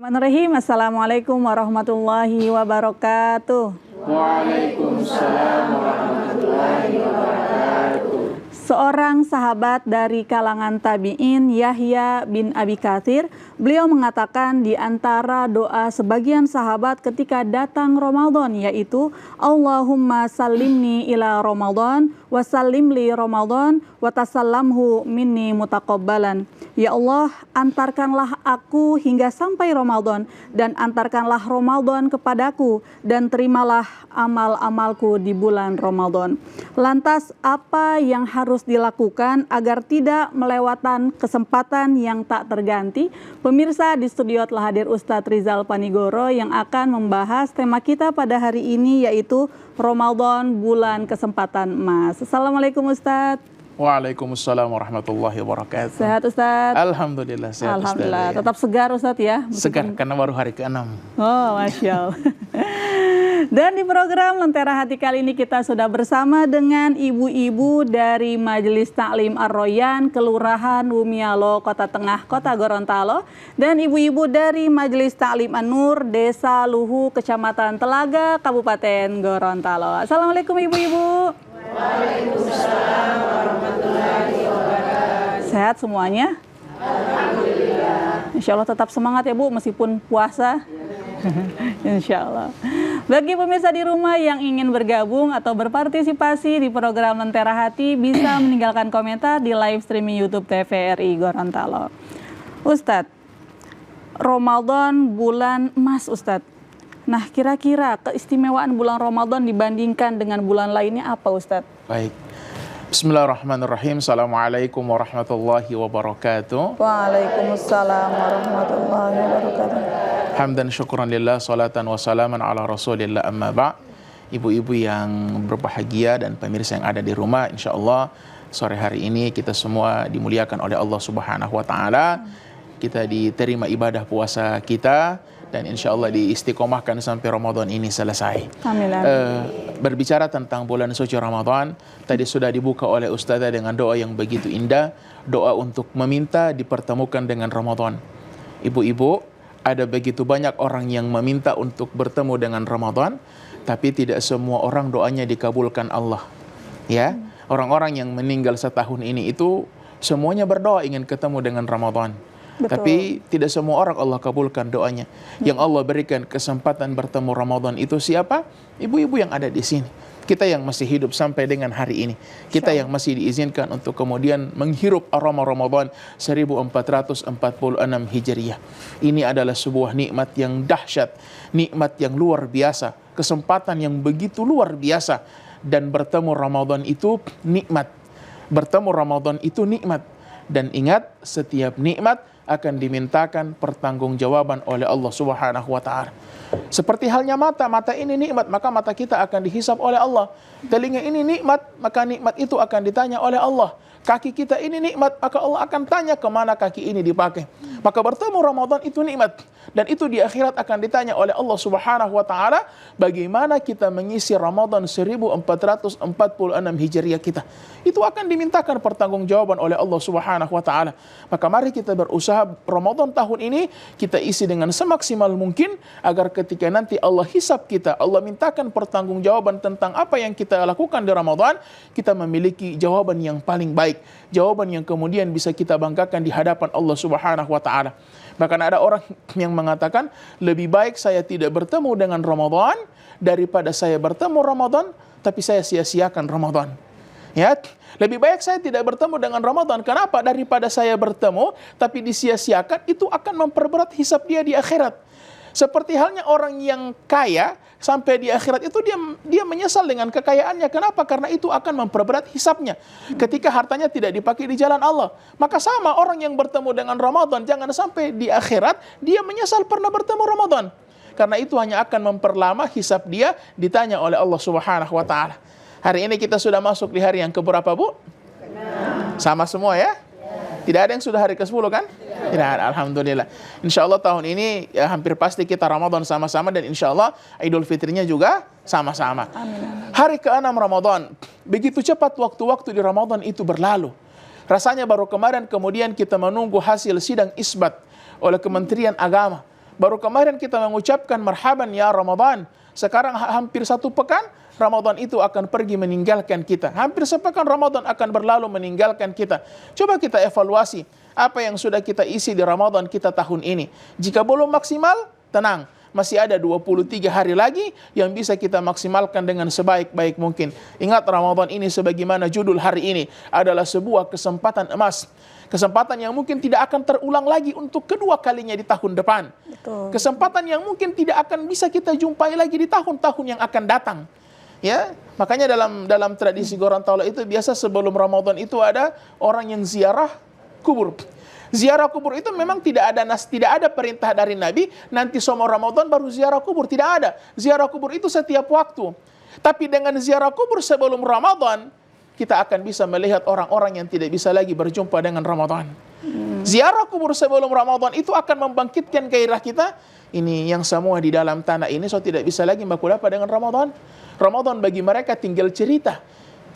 Bismillahirrahmanirrahim. Assalamualaikum warahmatullahi wabarakatuh. Waalaikumsalam warahmatullahi wabarakatuh. Seorang sahabat dari kalangan tabi'in, Yahya bin Abi Katsir, beliau mengatakan di antara doa sebagian sahabat ketika datang Ramadan, yaitu Allahumma sallimni ila Ramadan wa sallim li Ramadan wa tasallamhu minni mutaqabbalan. Ya Allah, antarkanlah aku hingga sampai Ramadan dan antarkanlah Ramadan kepadaku dan terimalah amal-amalku di bulan Ramadan. Lantas apa yang harus dilakukan agar tidak melewatkan kesempatan yang tak terganti? Pemirsa, di studio telah hadir Ustadz Rizal Panigoro yang akan membahas tema kita pada hari ini, yaitu Ramadan, bulan kesempatan emas. Assalamualaikum Ustadz. Waalaikumsalam warahmatullahi wabarakatuh. Sehat Ustadz? Alhamdulillah sehat. Alhamdulillah, Ustadz, tetap segar Ustadz ya? Segar karena baru hari ke-6. Oh, Masya Allah. Dan di program Lentera Hati kali ini kita sudah bersama dengan ibu-ibu dari Majelis Ta'lim Ar-Royan, Kelurahan Wumialo, Kota Tengah, Kota Gorontalo, dan ibu-ibu dari Majelis Ta'lim An-Nur, Desa Luhu, Kecamatan Telaga, Kabupaten Gorontalo. Assalamualaikum ibu-ibu. Waalaikumsalam warahmatullahi wabarakatuh. Sehat semuanya? Alhamdulillah. Insya Allah tetap semangat ya Bu, meskipun puasa. Insya Allah. Bagi pemirsa di rumah yang ingin bergabung atau berpartisipasi di program Lentera Hati, bisa meninggalkan komentar di live streaming YouTube TVRI Gorontalo. Ustadz, Ramadan bulan emas Ustadz. Nah, kira-kira keistimewaan bulan Ramadan dibandingkan dengan bulan lainnya apa Ustadz? Baik. Bismillahirrahmanirrahim. Assalamualaikum warahmatullahi wabarakatuh. Waalaikumsalam warahmatullahi wabarakatuh. Hamdan syukuran lillah, salatan wa salaman ala rasulillah, amma ba'. Ibu-ibu yang berbahagia dan pemirsa yang ada di rumah, insya Allah sore hari ini kita semua dimuliakan oleh Allah Subhanahu wa Ta'ala. Kita diterima ibadah puasa kita dan insya Allah diistiqomahkan sampai Ramadan ini selesai. Amin. Berbicara tentang bulan suci Ramadan, tadi sudah dibuka oleh Ustazah dengan doa yang begitu indah, doa untuk meminta dipertemukan dengan Ramadan. Ibu-ibu, ada begitu banyak orang yang meminta untuk bertemu dengan Ramadan, tapi tidak semua orang doanya dikabulkan Allah. Ya, orang-orang yang meninggal setahun ini itu semuanya berdoa ingin ketemu dengan Ramadan. Betul. Tapi tidak semua orang Allah kabulkan doanya. Yang Allah berikan kesempatan bertemu Ramadan itu siapa? Ibu-ibu yang ada di sini. Kita yang masih hidup sampai dengan hari ini. Kita yang masih diizinkan untuk kemudian menghirup aroma Ramadan 1446 Hijriah. Ini adalah sebuah nikmat yang dahsyat, nikmat yang luar biasa, kesempatan yang begitu luar biasa. Dan bertemu Ramadan itu nikmat. Bertemu Ramadan itu nikmat. Dan ingat, setiap nikmat akan dimintakan pertanggungjawaban oleh Allah Subhanahu wa Ta'ala. Seperti halnya mata ini nikmat, maka mata kita akan dihisap oleh Allah. Telinga ini nikmat, maka nikmat itu akan ditanya oleh Allah. Kaki kita ini nikmat, maka Allah akan tanya kemana kaki ini dipakai. Maka bertemu Ramadan itu nikmat. Dan itu di akhirat akan ditanya oleh Allah Subhanahu wa Ta'ala, bagaimana kita mengisi Ramadan 1446 Hijriah kita. Itu akan dimintakan pertanggungjawaban oleh Allah Subhanahu wa Ta'ala. Maka mari kita berusaha Ramadan tahun ini kita isi dengan semaksimal mungkin, agar ketika nanti Allah hisab kita, Allah mintakan pertanggungjawaban tentang apa yang kita lakukan di Ramadan, kita memiliki jawaban yang paling baik, jawaban yang kemudian bisa kita banggakan di hadapan Allah Subhanahu wa Ta'ala. Bahkan ada orang yang mengatakan, lebih baik saya tidak bertemu dengan Ramadan daripada saya bertemu Ramadan tapi saya sia-siakan Ramadan. Ya, lebih baik saya tidak bertemu dengan Ramadan. Kenapa? Daripada saya bertemu tapi disia-siakan, itu akan memperberat hisab dia di akhirat. Seperti halnya orang yang kaya, sampai di akhirat itu dia menyesal dengan kekayaannya. Kenapa? Karena itu akan memperberat hisabnya. Ketika hartanya tidak dipakai di jalan Allah. Maka sama orang yang bertemu dengan Ramadan, jangan sampai di akhirat dia menyesal pernah bertemu Ramadan. Karena itu hanya akan memperlama hisab dia ditanya oleh Allah Subhanahu wa Ta'ala. Hari ini kita sudah masuk di hari yang keberapa, Bu? Sama semua ya? Tidak ada yang sudah hari ke-10 kan? Tidak ada, Alhamdulillah. Insya Allah tahun ini ya, hampir pasti kita Ramadan sama-sama, dan insya Allah Idul Fitrinya juga sama-sama. Hari ke-6 Ramadan, begitu cepat waktu-waktu di Ramadan itu berlalu. Rasanya baru kemarin kemudian kita menunggu hasil sidang isbat oleh Kementerian Agama. Baru kemarin kita mengucapkan marhaban ya Ramadan. Sekarang hampir 1 pekan, Ramadan itu akan pergi meninggalkan kita. Hampir sepekan Ramadan akan berlalu meninggalkan kita. Coba kita evaluasi apa yang sudah kita isi di Ramadan kita tahun ini. Jika belum maksimal, tenang. Masih ada 23 hari lagi yang bisa kita maksimalkan dengan sebaik-baik mungkin. Ingat, Ramadan ini sebagaimana judul hari ini adalah sebuah kesempatan emas. Kesempatan yang mungkin tidak akan terulang lagi untuk kedua kalinya di tahun depan. Betul. Kesempatan yang mungkin tidak akan bisa kita jumpai lagi di tahun-tahun yang akan datang. Ya, makanya dalam tradisi Gorontalo itu biasa sebelum Ramadan itu ada orang yang ziarah kubur. Ziarah kubur itu memang tidak ada perintah dari Nabi, nanti semua Ramadan baru ziarah kubur, tidak ada. Ziarah kubur itu setiap waktu. Tapi dengan ziarah kubur sebelum Ramadan, kita akan bisa melihat orang-orang yang tidak bisa lagi berjumpa dengan Ramadan. Ziarah kubur sebelum Ramadan itu akan membangkitkan gairah kita. Ini yang semua di dalam tanah ini so tidak bisa lagi berkulapa dengan Ramadan. Ramadan bagi mereka tinggal cerita.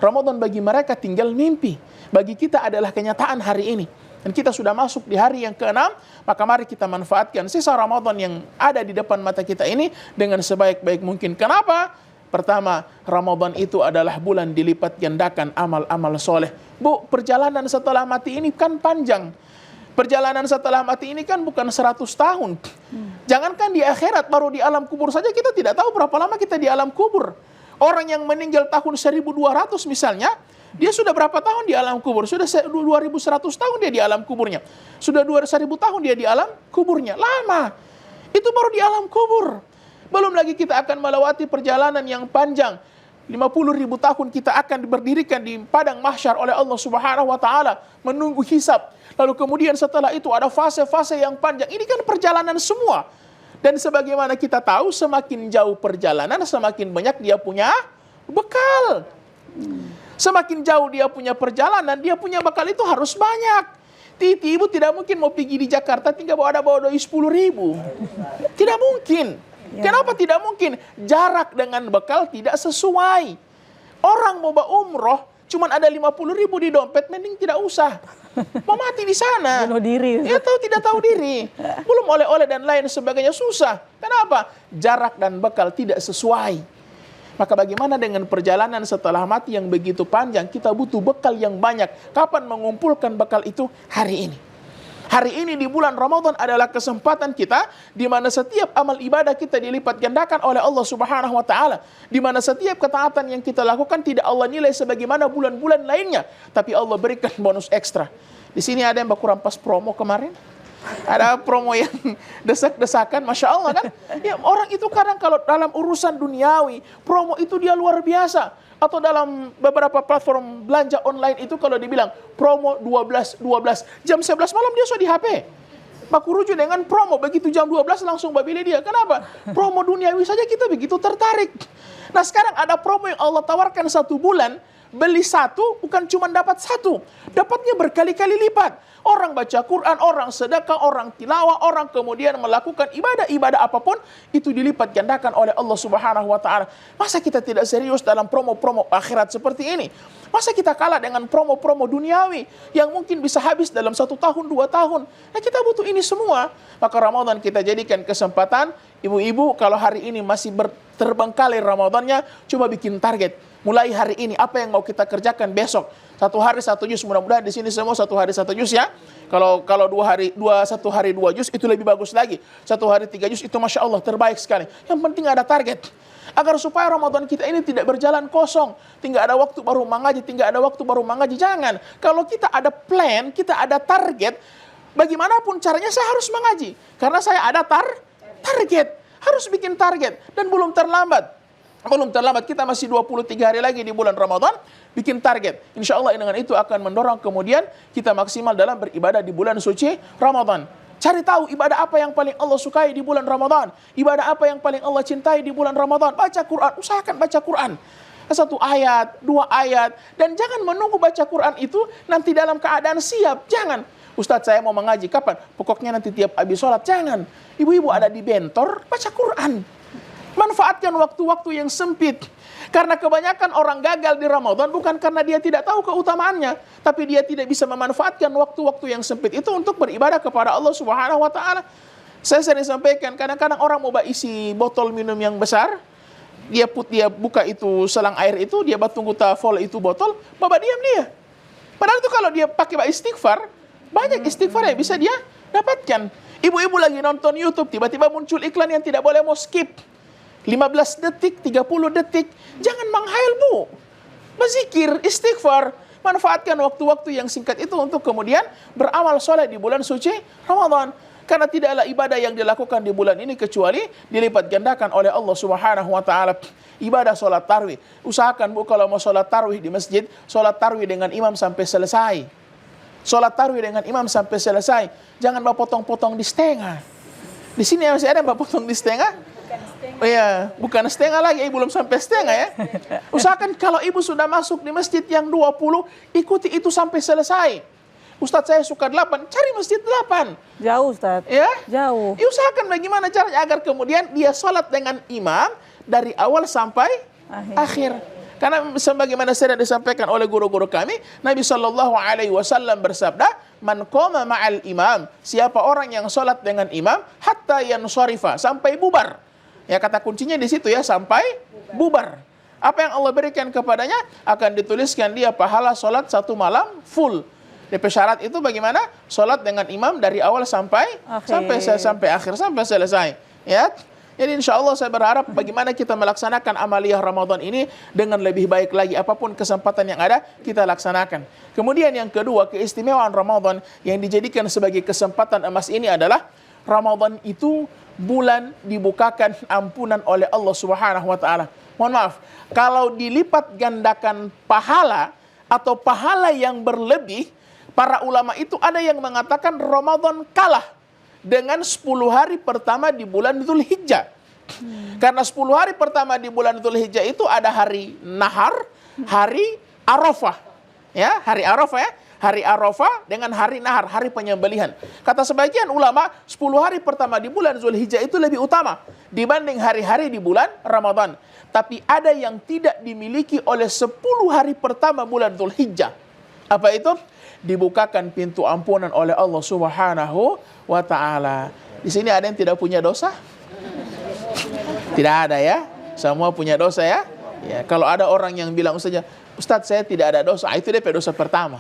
Ramadan bagi mereka tinggal mimpi. Bagi kita adalah kenyataan hari ini. Dan kita sudah masuk di hari yang ke-6, maka mari kita manfaatkan sisa Ramadan yang ada di depan mata kita ini dengan sebaik-baik mungkin. Kenapa? Pertama, Ramadan itu adalah bulan dilipat gandakan amal-amal soleh. Bu, perjalanan setelah mati ini kan panjang. Perjalanan setelah mati ini kan bukan 100 tahun. Jangankan di akhirat, baru di alam kubur saja kita tidak tahu berapa lama kita di alam kubur. Orang yang meninggal tahun 1200 misalnya, dia sudah berapa tahun di alam kubur? Sudah 2100 tahun dia di alam kuburnya. Sudah 2000 tahun dia di alam kuburnya. Lama. Itu baru di alam kubur. Belum lagi kita akan melewati perjalanan yang panjang. 50.000 tahun kita akan berdirikan di padang mahsyar oleh Allah Subhanahu wa taala menunggu hisab. Lalu kemudian setelah itu ada fase-fase yang panjang. Ini kan perjalanan semua. Dan sebagaimana kita tahu, semakin jauh perjalanan, semakin banyak dia punya bekal. Semakin jauh dia punya perjalanan, dia punya bekal itu harus banyak. Titi, ibu tidak mungkin mau pergi di Jakarta tinggal bawa doi 10.000. Tidak mungkin. Kenapa tidak mungkin? Jarak dengan bekal tidak sesuai. Orang mau umroh, cuman ada 50.000 di dompet, mending tidak usah. Mau mati di sana. Bunuh diri. Ya tidak tahu diri. Belum oleh-oleh dan lain sebagainya, susah. Kenapa? Jarak dan bekal tidak sesuai. Maka bagaimana dengan perjalanan setelah mati yang begitu panjang? Kita butuh bekal yang banyak. Kapan mengumpulkan bekal itu? Hari ini. Hari ini di bulan Ramadan adalah kesempatan kita di mana setiap amal ibadah kita dilipat gandakan oleh Allah Subhanahu wa taala, di mana setiap ketaatan yang kita lakukan tidak Allah nilai sebagaimana bulan-bulan lainnya, tapi Allah berikan bonus ekstra. Di sini ada yang kurang pas promo kemarin. Ada promo yang desak-desakan, Masya Allah kan. Ya, orang itu kadang kalau dalam urusan duniawi, promo itu dia luar biasa. Atau dalam beberapa platform belanja online itu kalau dibilang promo 12, jam 11 malam dia sudah di HP. Makuruju dengan promo, begitu jam 12 langsung babili dia. Kenapa? Promo duniawi saja kita begitu tertarik. Nah sekarang ada promo yang Allah tawarkan 1 bulan, beli 1 bukan cuma dapat 1, dapatnya berkali-kali lipat. Orang baca Quran, orang sedekah, orang tilawah, orang kemudian melakukan ibadah-ibadah apapun, itu dilipat gandakan oleh Allah Subhanahu wa taala. Masa kita tidak serius dalam promo-promo akhirat seperti ini? Masa kita kalah dengan promo-promo duniawi yang mungkin bisa habis dalam 1 tahun, 2 tahun? Nah, kita butuh ini semua. Maka Ramadan kita jadikan kesempatan. Ibu-ibu kalau hari ini masih terbengkalai Ramadannya, coba bikin target. Mulai hari ini, apa yang mau kita kerjakan besok? 1 hari 1 juz, mudah-mudahan di sini semua 1 hari 1 juz ya. Kalau 1 hari 2 juz itu lebih bagus lagi. 1 hari 3 juz itu Masya Allah terbaik sekali. Yang penting ada target. Agar supaya Ramadan kita ini tidak berjalan kosong. Tinggal ada waktu baru mengaji, Jangan. Kalau kita ada plan, kita ada target, bagaimanapun caranya saya harus mengaji. Karena saya ada target. Harus bikin target. Dan belum terlambat. Kita masih 23 hari lagi di bulan Ramadan, bikin target. Insya Allah dengan itu akan mendorong kemudian kita maksimal dalam beribadah di bulan suci Ramadan. Cari tahu ibadah apa yang paling Allah sukai di bulan Ramadan. Ibadah apa yang paling Allah cintai di bulan Ramadan. Baca Quran, usahakan baca Quran. 1 ayat, 2 ayat. Dan jangan menunggu baca Quran itu nanti dalam keadaan siap. Jangan. Ustadz saya mau mengaji, kapan? Pokoknya nanti tiap habis sholat. Jangan. Ibu-ibu ada di bentor, baca Quran. Manfaatkan waktu-waktu yang sempit. Karena kebanyakan orang gagal di Ramadan bukan karena dia tidak tahu keutamaannya, tapi dia tidak bisa memanfaatkan waktu-waktu yang sempit itu untuk beribadah kepada Allah Subhanahu wa taala. Saya sering sampaikan, kadang-kadang orang mau isi botol minum yang besar, dia buka itu selang air itu, dia tunggu tafol itu botol, bapak diam dia. Padahal itu kalau dia pakai istighfar, banyak istighfar yang bisa dia dapatkan. Ibu-ibu lagi nonton YouTube, tiba-tiba muncul iklan yang tidak boleh mau skip. 15 detik, 30 detik, jangan menghayal bu. Berzikir, istighfar, manfaatkan waktu-waktu yang singkat itu untuk kemudian beramal soleh di bulan suci Ramadan. Karena tidaklah ibadah yang dilakukan di bulan ini kecuali dilipat gandakan oleh Allah Subhanahu wa taala. Ibadah sholat tarawih. Usahakan bu kalau mau sholat tarawih di masjid, sholat tarawih dengan imam sampai selesai. Sholat tarawih dengan imam sampai selesai. Jangan potong-potong di setengah. Di sini masih ada potong di setengah. Iya, bukan setengah lagi, belum sampai setengah ya. Usahakan kalau ibu sudah masuk di masjid yang 20, ikuti itu sampai selesai. Ustadz saya suka 8, cari masjid 8. Jauh Ustadz. Ya? Jauh. Usahakan bagaimana caranya agar kemudian dia sholat dengan imam dari awal sampai akhir. Karena sebagaimana sudah disampaikan oleh guru-guru kami, Nabi SAW bersabda, "Man qama ma'al imam," siapa orang yang sholat dengan imam, hatta yansharifa, sampai bubar. Ya kata kuncinya di situ ya, sampai bubar. Apa yang Allah berikan kepadanya akan dituliskan dia pahala sholat 1 malam full. DP syarat itu bagaimana? Sholat dengan imam dari awal sampai akhir, sampai selesai. Ya. Jadi insya Allah saya berharap bagaimana kita melaksanakan amaliyah Ramadan ini dengan lebih baik lagi. Apapun kesempatan yang ada, kita laksanakan. Kemudian yang kedua, keistimewaan Ramadan yang dijadikan sebagai kesempatan emas ini adalah Ramadan itu bulan dibukakan ampunan oleh Allah Subhanahu wa taala. Mohon maaf, kalau dilipat gandakan pahala atau pahala yang berlebih, para ulama itu ada yang mengatakan Ramadan kalah dengan 10 hari pertama di bulan Dzulhijjah. Karena 10 hari pertama di bulan Dzulhijjah itu ada hari Nahar, hari Arafah. Ya, hari Arafah ya. Hari Arafah dengan hari Nahar, hari penyembelihan. Kata sebagian ulama, 10 hari pertama di bulan Dzulhijjah itu lebih utama dibanding hari-hari di bulan Ramadan. Tapi ada yang tidak dimiliki oleh 10 hari pertama bulan Dzulhijjah. Apa itu? Dibukakan pintu ampunan oleh Allah Subhanahu wa taala. Di sini ada yang tidak punya dosa? Tidak ada ya. Semua punya dosa ya. Ya, kalau ada orang yang bilang saja, "Ustadz, saya tidak ada dosa." Itu dia dosa pertama.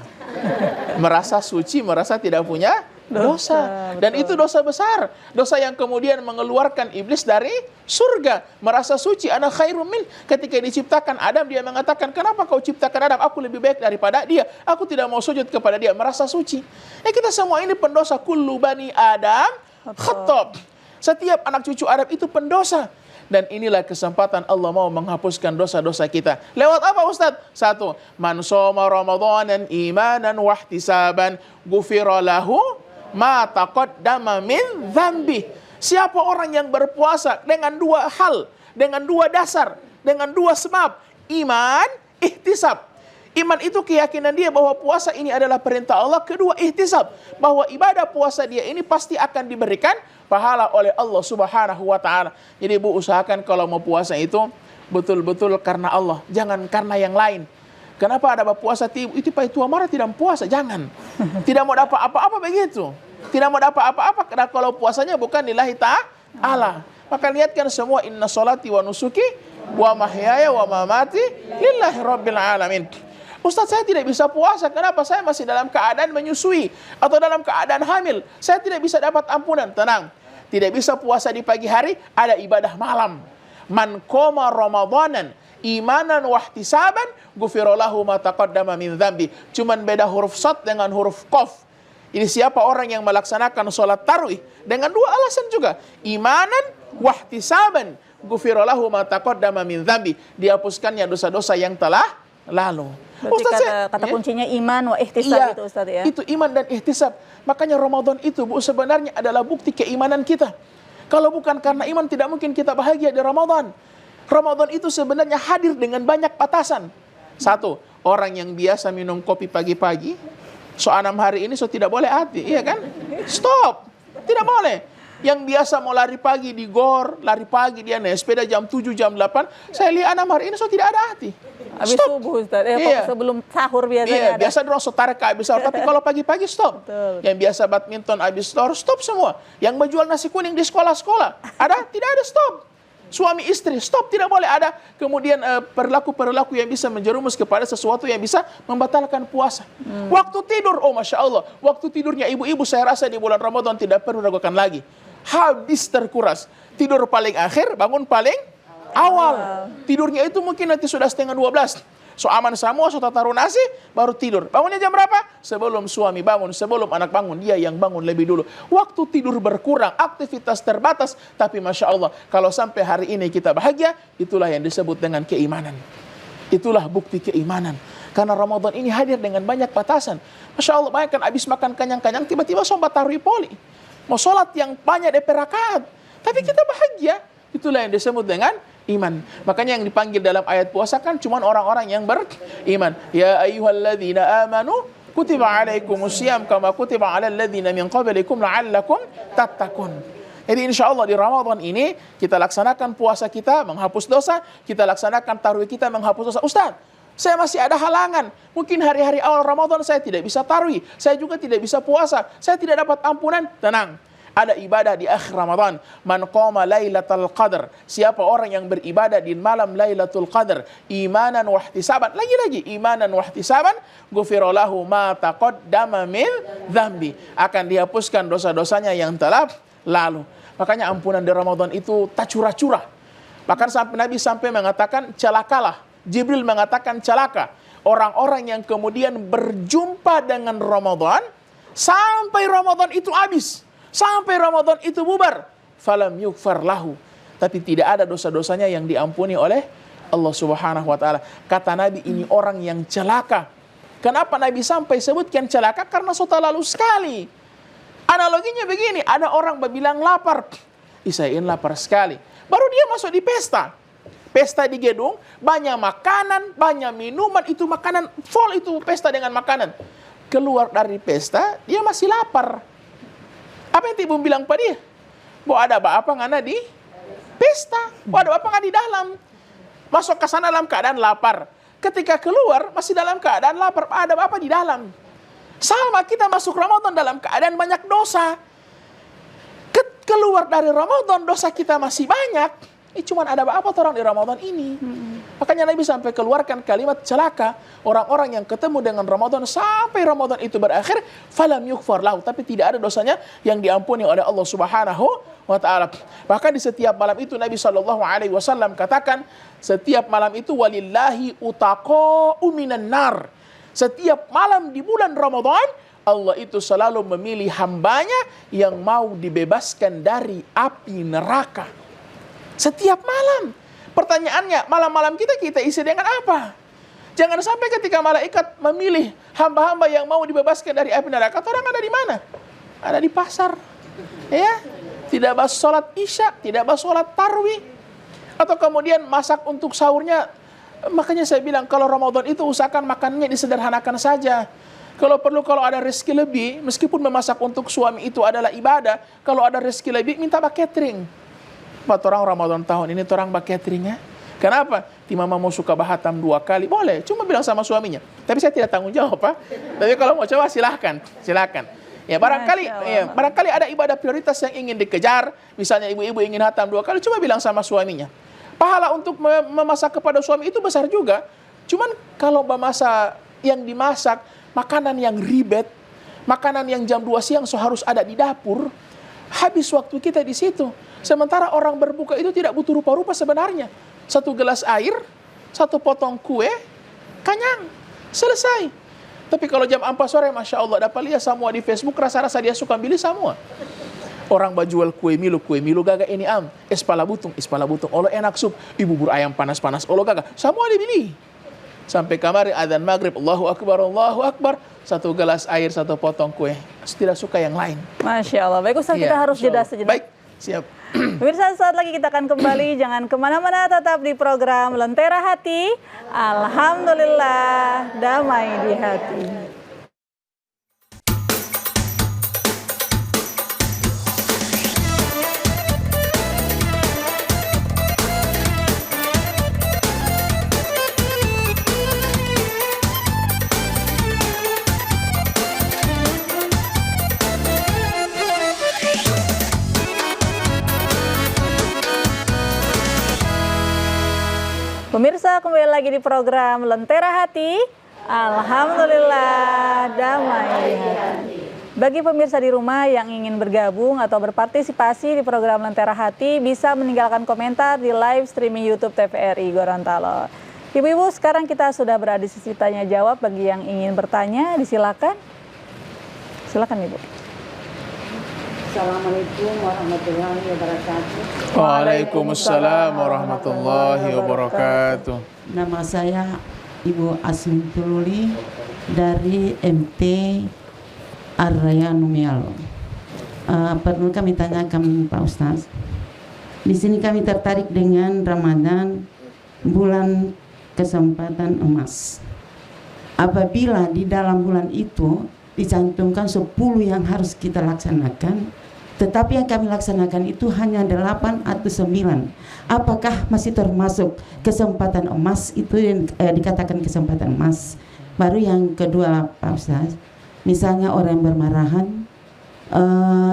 Merasa suci, merasa tidak punya dosa. Dan itu dosa besar. Dosa yang kemudian mengeluarkan iblis dari surga. Merasa suci, ana khairum min. Ketika diciptakan Adam, dia mengatakan, "Kenapa kau ciptakan Adam? Aku lebih baik daripada dia. Aku tidak mau sujud kepada dia." Merasa suci. Kita semua ini pendosa. Kullu bani Adam khattab. Setiap anak cucu Adam itu pendosa. Dan inilah kesempatan Allah mau menghapuskan dosa-dosa kita. Lewat apa Ustaz? 1. Man shoma Ramadanan imanan wahtisaban ghufira lahu ma taqaddama min dzambi. Siapa orang yang berpuasa dengan 2 hal, dengan 2 dasar, dengan 2 sebab, iman, ihtisab. Iman itu keyakinan dia bahwa puasa ini adalah perintah Allah. Kedua, ihtisab, bahwa ibadah puasa dia ini pasti akan diberikan pahala oleh Allah Subhanahu wa taala. Jadi Ibu usahakan kalau mau puasa itu betul-betul karena Allah, jangan karena yang lain. Kenapa ada puasa itu Pak tua marah tidak puasa? Jangan. Tidak mau dapat apa-apa begitu. Tidak mau dapat apa-apa karena kalau puasanya bukan lillahi ta'ala. Maka lihatkan semua, inna sholati wa nusuki wa mahyaya wa mamati lillahi rabbil alamin. Ustaz, saya tidak bisa puasa. Kenapa? Saya masih dalam keadaan menyusui atau dalam keadaan hamil. Saya tidak bisa dapat ampunan. Tenang. Tidak bisa puasa di pagi hari, ada ibadah malam. Man qama Ramadanan imanan wahtisaban ghufira lahu ma taqaddama min dzambi. Cuman beda huruf sad dengan huruf qaf. Ini siapa orang yang melaksanakan sholat tarawih dengan 2 alasan juga. Imanan wahtisaban ghufira lahu ma taqaddama min dzambi. Dihapuskannya dosa-dosa yang telah lalu. Berarti Ustaz, kata kuncinya iman wa ihtisab itu Ustaz ya. Itu iman dan ihtisab. Makanya Ramadan itu Bu sebenarnya adalah bukti keimanan kita. Kalau bukan karena iman tidak mungkin kita bahagia di Ramadan. Ramadan itu sebenarnya hadir dengan banyak batasan. 1, orang yang biasa minum kopi pagi-pagi, 6 hari ini tidak boleh hati, iya kan? Stop. Tidak boleh. Yang biasa mau lari pagi di gor, lari pagi dia naik sepeda jam 7, jam 8. Saya lihat anak hari ini tidak ada hati. Habis Stop. subuh, Ustaz. Iya. Sebelum sahur biasanya Iya, ada. biasa dorong setara ke habis sahur. Tapi kalau pagi-pagi stop. Betul. Yang biasa badminton habis sahur, stop semua. Yang menjual nasi kuning di sekolah-sekolah, ada? Tidak ada, stop. Suami istri, stop, tidak boleh ada. Kemudian perilaku-perilaku yang bisa menjerumus kepada sesuatu yang bisa membatalkan puasa. Waktu tidur, oh Masya Allah. Waktu tidurnya ibu-ibu saya rasa di bulan Ramadan tidak perlu ragukan lagi. Habis terkuras. Tidur paling akhir, bangun paling awal. Tidurnya itu mungkin nanti sudah setengah 12. So aman semua, so taruh nasi, baru tidur. Bangunnya jam berapa? Sebelum suami bangun, sebelum anak bangun. Dia yang bangun lebih dulu. Waktu tidur berkurang, aktivitas terbatas. Tapi Masya Allah, kalau sampai hari ini kita bahagia, itulah yang disebut dengan keimanan. Itulah bukti keimanan. Karena Ramadan ini hadir dengan banyak batasan. Masya Allah, bayangkan habis makan kenyang-kenyang, tiba-tiba sombat taruh poli. Mau sholat yang banyak DP rakaat. Tapi kita bahagia. Itulah yang disebut dengan iman. Makanya yang dipanggil dalam ayat puasa kan cuma orang-orang yang beriman. Ya ayyuhalladzina amanu kutiba alaikumusiyam kama kutiba alal ladzina min qablikum la'allakum tattaqun. Jadi insya Allah di Ramadan ini kita laksanakan puasa kita menghapus dosa, kita laksanakan tarawih kita menghapus dosa. Ustaz, saya masih ada halangan. Mungkin hari-hari awal Ramadan saya tidak bisa tarawih, saya juga tidak bisa puasa, saya tidak dapat ampunan. Tenang. Ada ibadah di akhir Ramadan. Man qama lailatul qadar. Siapa orang yang beribadah di malam Lailatul Qadar imanan wa ihtisaban. Lagi-lagi imanan wa ihtisaban, ghufira lahu ma taqaddama min dzambi. Akan dihapuskan dosa-dosanya yang telah lalu. Makanya ampunan di Ramadan itu tak curah-curah. Bahkan sampai Nabi sampai mengatakan celakalah. Jibril mengatakan celaka orang-orang yang kemudian berjumpa dengan Ramadan sampai Ramadan itu habis. Sampai Ramadan itu bubar. Falam yukfar lahu. Tapi tidak ada dosa-dosanya yang diampuni oleh Allah Subhanahu wa ta'ala. Kata Nabi, ini orang yang celaka. Kenapa Nabi sampai sebutkan celaka? Karena sudah lalu sekali. Analoginya begini, ada orang bilang lapar. Saya ini lapar sekali. Baru dia masuk di pesta. Pesta di gedung, banyak makanan, banyak minuman. Itu makanan, full itu pesta dengan makanan. Keluar dari pesta, dia masih lapar. Apa yang ibu bilang pada dia? Bahwa ada apa ngana di pesta. Bahwa ada apa ngana di dalam. Masuk ke sana dalam keadaan lapar. Ketika keluar masih dalam keadaan lapar. Ada apa di dalam. Sama kita masuk Ramadan dalam keadaan banyak dosa. Keluar dari Ramadan dosa kita masih banyak. Cuma ada apa orang di Ramadan ini. Makanya Nabi sampai keluarkan kalimat celaka. Orang-orang yang ketemu dengan Ramadan sampai Ramadan itu berakhir. Falam yukfar lahu. Tapi tidak ada dosanya yang diampuni oleh Allah Subhanahu wa ta'ala. Bahkan di setiap malam itu Nabi SAW katakan. Setiap malam itu walillahi utaqa'u minan nar. Setiap malam di bulan Ramadan. Allah itu selalu memilih hambanya yang mau dibebaskan dari api neraka. Setiap malam. Pertanyaannya, malam-malam kita isi dengan apa? Jangan sampai ketika malaikat memilih hamba-hamba yang mau dibebaskan dari api neraka, orang ada di mana? Ada di pasar. Ya, tidak bahas sholat isya, tidak bahas sholat tarwih. Atau kemudian masak untuk sahurnya. Makanya saya bilang, kalau Ramadan itu usahakan makannya disederhanakan saja. Kalau perlu, kalau ada rezeki lebih, meskipun memasak untuk suami itu adalah ibadah, kalau ada rezeki lebih, minta catering. Buat orang Ramadan tahun ini orang bak cateringnya. Kenapa? Ti mama mau suka bahatam 2 kali. Boleh, cuma bilang sama suaminya. Tapi saya tidak tanggung jawab, Pak. Tapi kalau mau coba silahkan. Ya barangkali ada ibadah prioritas yang ingin dikejar. Misalnya ibu-ibu ingin hatam 2 kali, coba bilang sama suaminya. Pahala untuk memasak kepada suami itu besar juga. Cuman kalau memasak yang dimasak, makanan yang ribet, makanan yang jam 2 siang harus ada di dapur, habis waktu kita di situ. Sementara orang berbuka itu tidak butuh rupa-rupa sebenarnya. 1 gelas air, 1 potong kue, kenyang, selesai. Tapi kalau jam 4 sore, Masya Allah, dapat lihat semua di Facebook, rasa-rasa dia suka pilih semua. Orang bajual kue milu gaga ini espala butung, Allah enak sup, ibu bubur ayam panas-panas, Allah gaga, semua dibeli. Sampai kamari adzan maghrib, Allahu Akbar, 1 gelas air, 1 potong kue. Tidak suka yang lain. Masya Allah. Baik Ustaz, kita harus jeda sejenak. Baik, siap. Pemirsa, saat lagi kita akan kembali. Jangan kemana-mana, tetap di program Lentera Hati. Alhamdulillah, damai di hati. lagi di program Lentera Hati. Alhamdulillah, damai di hati. Bagi pemirsa di rumah yang ingin bergabung atau berpartisipasi di program Lentera Hati, bisa meninggalkan komentar di live streaming YouTube TVRI Gorontalo. Ibu-ibu, sekarang kita sudah berada di sesi tanya jawab. Bagi yang ingin bertanya, disilakan. Silakan Ibu. Assalamualaikum warahmatullahi wabarakatuh. Waalaikumsalam warahmatullahi wabarakatuh. Nama saya Ibu Asmi Tululi dari MT Arraya Numialo. Perlu kami tanyakan Pak Ustaz. Di sini kami tertarik dengan Ramadan, bulan kesempatan emas. Apabila di dalam bulan itu dicantumkan 10 yang harus kita laksanakan, tetapi yang kami laksanakan itu hanya 8 atau 9. Apakah masih termasuk kesempatan emas itu yang dikatakan kesempatan emas? Baru yang kedua Pak Ustaz, misalnya orang yang bermarahan,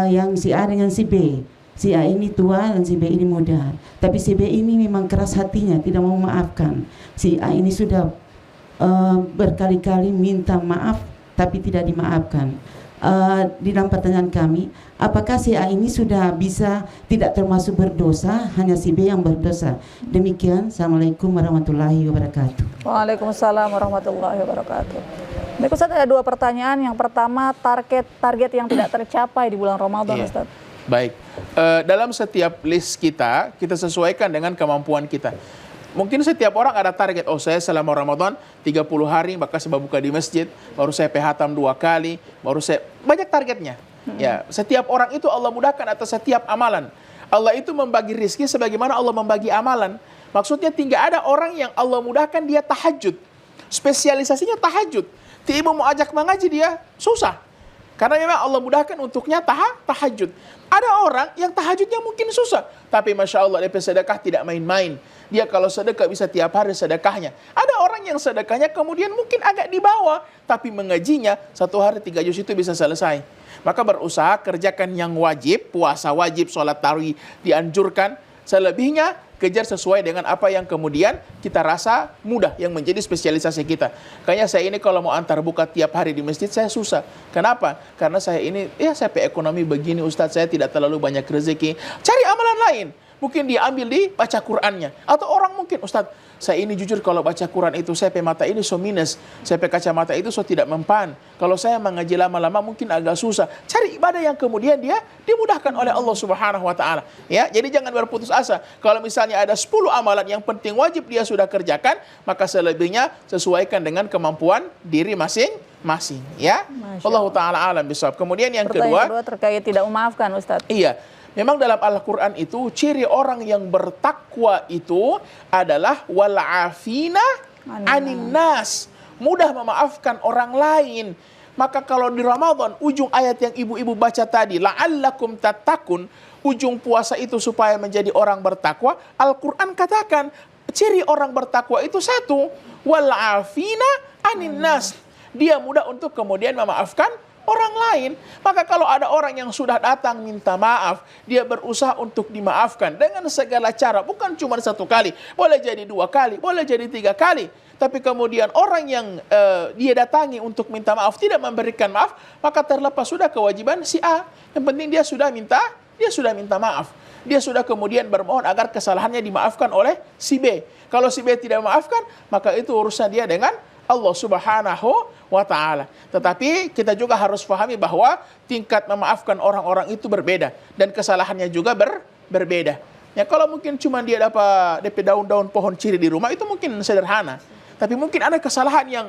yang si A dengan si B. Si A ini tua dan si B ini muda. Tapi si B ini memang keras hatinya, tidak mau memaafkan. Si A ini sudah berkali-kali minta maaf tapi tidak dimaafkan. Di dalam pertanyaan kami, apakah si A ini sudah bisa tidak termasuk berdosa, hanya si B yang berdosa? Demikian, Assalamualaikum warahmatullahi wabarakatuh. Waalaikumsalam warahmatullahi wabarakatuh. Baik Ustaz, ada 2 pertanyaan. Yang pertama, target yang tidak tercapai di bulan Ramadan, Ustaz. Baik, dalam setiap list kita sesuaikan dengan kemampuan kita. Mungkin setiap orang ada target, oh saya selama Ramadan 30 hari maka saya buka di masjid, baru saya hatam 2 kali, baru saya banyak targetnya. Ya, setiap orang itu Allah mudahkan atas setiap amalan. Allah itu membagi rizki sebagaimana Allah membagi amalan. Maksudnya tinggal ada orang yang Allah mudahkan dia tahajud. Spesialisasinya tahajud. Tiba mau ajak mengaji dia susah. Karena memang Allah mudahkan untuknya tahajud. Ada orang yang tahajudnya mungkin susah, tapi Masya Allah dia sedekah tidak main-main. Dia kalau sedekah bisa tiap hari sedekahnya. Ada orang yang sedekahnya kemudian mungkin agak di bawah, tapi mengajinya 1 hari 3 juz itu bisa selesai. Maka berusaha kerjakan yang wajib, puasa wajib, sholat tarawih dianjurkan. Selebihnya kejar sesuai dengan apa yang kemudian kita rasa mudah, yang menjadi spesialisasi kita. Kayaknya saya ini kalau mau antar buka tiap hari di masjid saya susah. Kenapa? Karena saya ini, saya ekonomi begini Ustadz, saya tidak terlalu banyak rezeki. Cari amalan lain. Mungkin dia ambil di baca Qur'annya. Atau orang mungkin, Ustadz, saya ini jujur kalau baca Quran itu, saya mata ini so minus. Saya kacamata itu so tidak mempan. Kalau saya mengaji lama-lama mungkin agak susah. Cari ibadah yang kemudian dia dimudahkan oleh Allah Subhanahu wa Ta'ala. Ya, jadi jangan berputus asa. Kalau misalnya ada 10 amalan yang penting wajib dia sudah kerjakan, maka selebihnya sesuaikan dengan kemampuan diri masing-masing. Ya, Allah Ta'ala alam bisawab. Kemudian yang kedua terkait tidak memaafkan, Ustaz. Iya. Memang dalam Al-Quran itu ciri orang yang bertakwa itu adalah wal'afina anin nas, mudah memaafkan orang lain. Maka kalau di Ramadan ujung ayat yang ibu-ibu baca tadi, la'allakum tattaqun, ujung puasa itu supaya menjadi orang bertakwa, Al-Quran katakan ciri orang bertakwa itu satu, wal'afina anin nas, dia mudah untuk kemudian memaafkan orang lain. Maka kalau ada orang yang sudah datang minta maaf, dia berusaha untuk dimaafkan dengan segala cara, bukan cuma 1 kali, boleh jadi 2 kali, boleh jadi 3 kali. Tapi kemudian orang yang dia datangi untuk minta maaf tidak memberikan maaf, maka terlepas sudah kewajiban si A. Yang penting dia sudah minta maaf. Dia sudah kemudian bermohon agar kesalahannya dimaafkan oleh si B. Kalau si B tidak memaafkan, maka itu urusan dia dengan Allah Subhanahu wa Ta'ala. Tetapi kita juga harus pahami bahwa tingkat memaafkan orang-orang itu berbeda dan kesalahannya juga berbeda. Ya, kalau mungkin cuma dia dapat DP daun-daun pohon ciri di rumah itu mungkin sederhana. Tapi mungkin ada kesalahan yang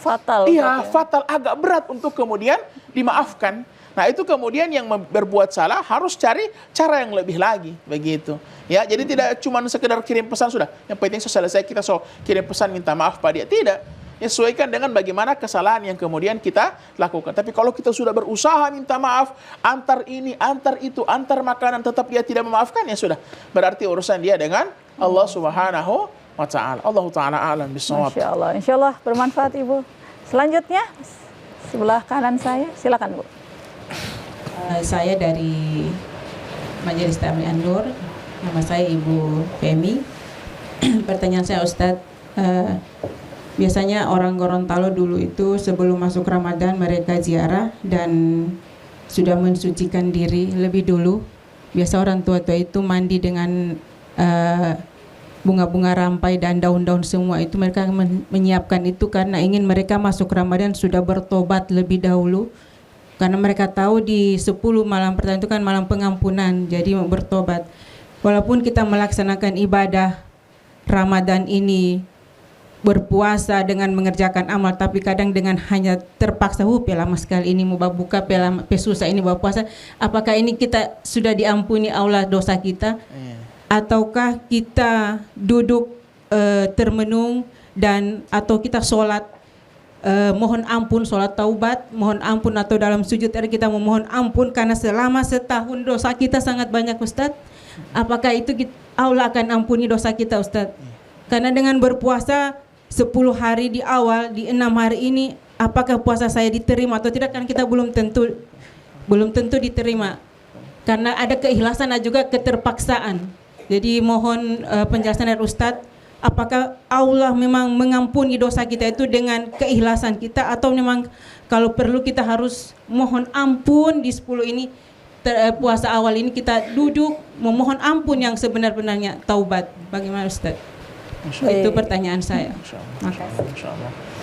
fatal. Iya, fatal, agak berat untuk kemudian dimaafkan. Nah, itu kemudian yang berbuat salah harus cari cara yang lebih lagi, begitu. Ya, jadi tidak cuma sekedar kirim pesan sudah. Yang penting selesai kita kirim pesan minta maaf pada dia, tidak. Ya, sesuaikan dengan bagaimana kesalahan yang kemudian kita lakukan. Tapi kalau kita sudah berusaha minta maaf, antar ini, antar itu, antar makanan, tetap dia tidak memaafkan, ya sudah. Berarti urusan dia dengan Allah Subhanahu wa Ta'ala. Allah Ta'ala alam bisawab. Masya Allah. Insya Allah bermanfaat, Ibu. Selanjutnya, sebelah kanan saya, silakan Bu. Saya dari Majelis Taklim An-Nur. Nama saya Ibu Femi. Pertanyaan saya, Ustadz, Biasanya orang Gorontalo dulu itu sebelum masuk Ramadan mereka ziarah dan sudah mensucikan diri lebih dulu. Biasa orang tua-tua itu mandi dengan bunga-bunga rampai dan daun-daun semua itu, mereka menyiapkan itu karena ingin mereka masuk Ramadan sudah bertobat lebih dahulu. Karena mereka tahu di 10 malam pertama itu kan malam pengampunan, jadi mau bertobat. Walaupun kita melaksanakan ibadah Ramadan ini, berpuasa dengan mengerjakan amal, tapi kadang dengan hanya terpaksa, lama sekali ini mau buka, susah ini bawa puasa. Apakah ini kita sudah diampuni Allah dosa kita? Ataukah kita duduk termenung dan atau kita sholat mohon ampun, sholat taubat, mohon ampun, atau dalam sujud kita memohon ampun karena selama setahun dosa kita sangat banyak, Ustadz. Apakah itu Allah akan ampuni dosa kita, Ustadz? Karena dengan berpuasa 10 hari di awal, di 6 hari ini, apakah puasa saya diterima atau tidak, kan kita belum tentu diterima. Karena ada keikhlasan dan juga keterpaksaan. Jadi mohon penjelasan dari Ustadz, apakah Allah memang mengampuni dosa kita itu dengan keikhlasan kita, atau memang kalau perlu kita harus mohon ampun di 10 ini, puasa awal ini kita duduk memohon ampun yang sebenar-benarnya taubat. Bagaimana Ustaz? Itu pertanyaan saya.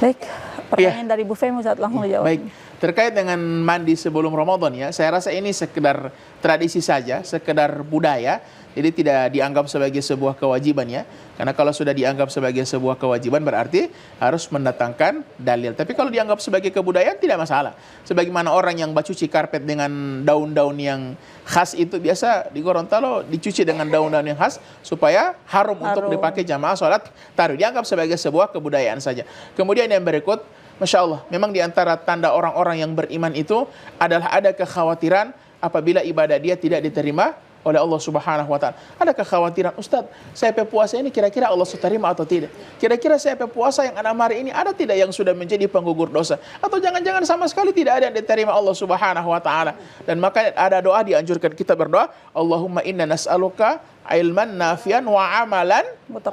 Baik, pertanyaan dari Bu Femi, Ustaz, langsung dijawab. Baik, terkait dengan mandi sebelum Ramadan ya, saya rasa ini sekedar tradisi saja, sekedar budaya. Jadi tidak dianggap sebagai sebuah kewajiban ya. Karena kalau sudah dianggap sebagai sebuah kewajiban berarti harus mendatangkan dalil. Tapi kalau dianggap sebagai kebudayaan tidak masalah. Sebagaimana orang yang bacuci karpet dengan daun-daun yang khas itu biasa di Gorontalo dicuci dengan daun-daun yang khas supaya harum untuk dipakai jamaah sholat tarawih. Dianggap sebagai sebuah kebudayaan saja. Kemudian yang berikut, Masya Allah, memang di antara tanda orang-orang yang beriman itu adalah ada kekhawatiran apabila ibadah dia tidak diterima oleh Allah Subhanahu wa Ta'ala. Ada kekhawatiran, Ustaz, saya puasa ini kira-kira Allah terima atau tidak? Kira-kira saya puasa yang 6 hari ini ada tidak yang sudah menjadi penggugur dosa? Atau jangan-jangan sama sekali tidak ada yang diterima Allah Subhanahu wa Ta'ala? Dan maka ada doa dianjurkan kita berdoa, Allahumma inna nas'aluka ilman nafian wa amalan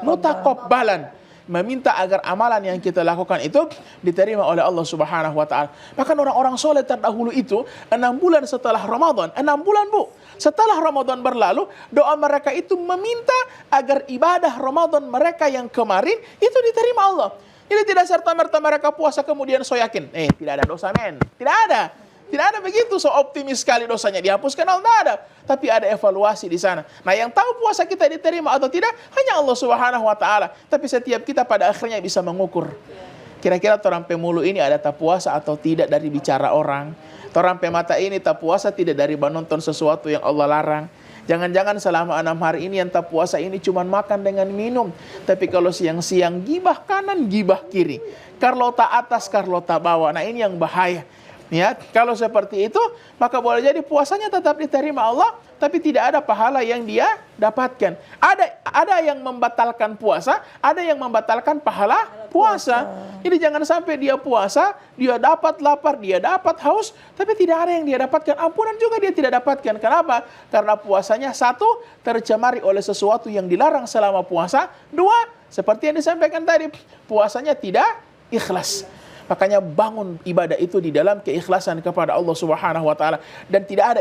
mutaqabbalan. Meminta agar amalan yang kita lakukan itu diterima oleh Allah Subhanahu wa Ta'ala. Bahkan orang-orang soleh terdahulu itu 6 bulan setelah Ramadan, 6 bulan Bu, setelah Ramadan berlalu, doa mereka itu meminta agar ibadah Ramadan mereka yang kemarin itu diterima Allah. Jadi tidak serta-merta mereka puasa kemudian so yakin, tidak ada dosa men. Tidak ada. Tidak ada begitu, so optimis sekali dosanya dihapuskan, Allah tidak ada. Tapi ada evaluasi di sana. Nah, yang tahu puasa kita diterima atau tidak hanya Allah Subhanahu wa Ta'ala. Tapi setiap kita pada akhirnya bisa mengukur. Kira-kira orang pemulu ini ada tak puasa atau tidak dari bicara orang. Orang pemata ini tak puasa tidak dari menonton sesuatu yang Allah larang. Jangan-jangan selama 6 hari ini yang tak puasa ini cuma makan dengan minum. Tapi kalau siang-siang gibah kanan, gibah kiri. Karlota atas, karlota bawah. Nah, ini yang bahaya. Ya, kalau seperti itu, maka boleh jadi puasanya tetap diterima Allah, tapi tidak ada pahala yang dia dapatkan. Ada yang membatalkan puasa, ada yang membatalkan pahala puasa. Jadi jangan sampai dia puasa, dia dapat lapar, dia dapat haus, tapi tidak ada yang dia dapatkan. Ampunan juga dia tidak dapatkan. Kenapa? Karena puasanya 1, tercemari oleh sesuatu yang dilarang selama puasa. 2, seperti yang disampaikan tadi, puasanya tidak ikhlas. Makanya bangun ibadah itu di dalam keikhlasan kepada Allah Subhanahu wa Ta'ala. Dan tidak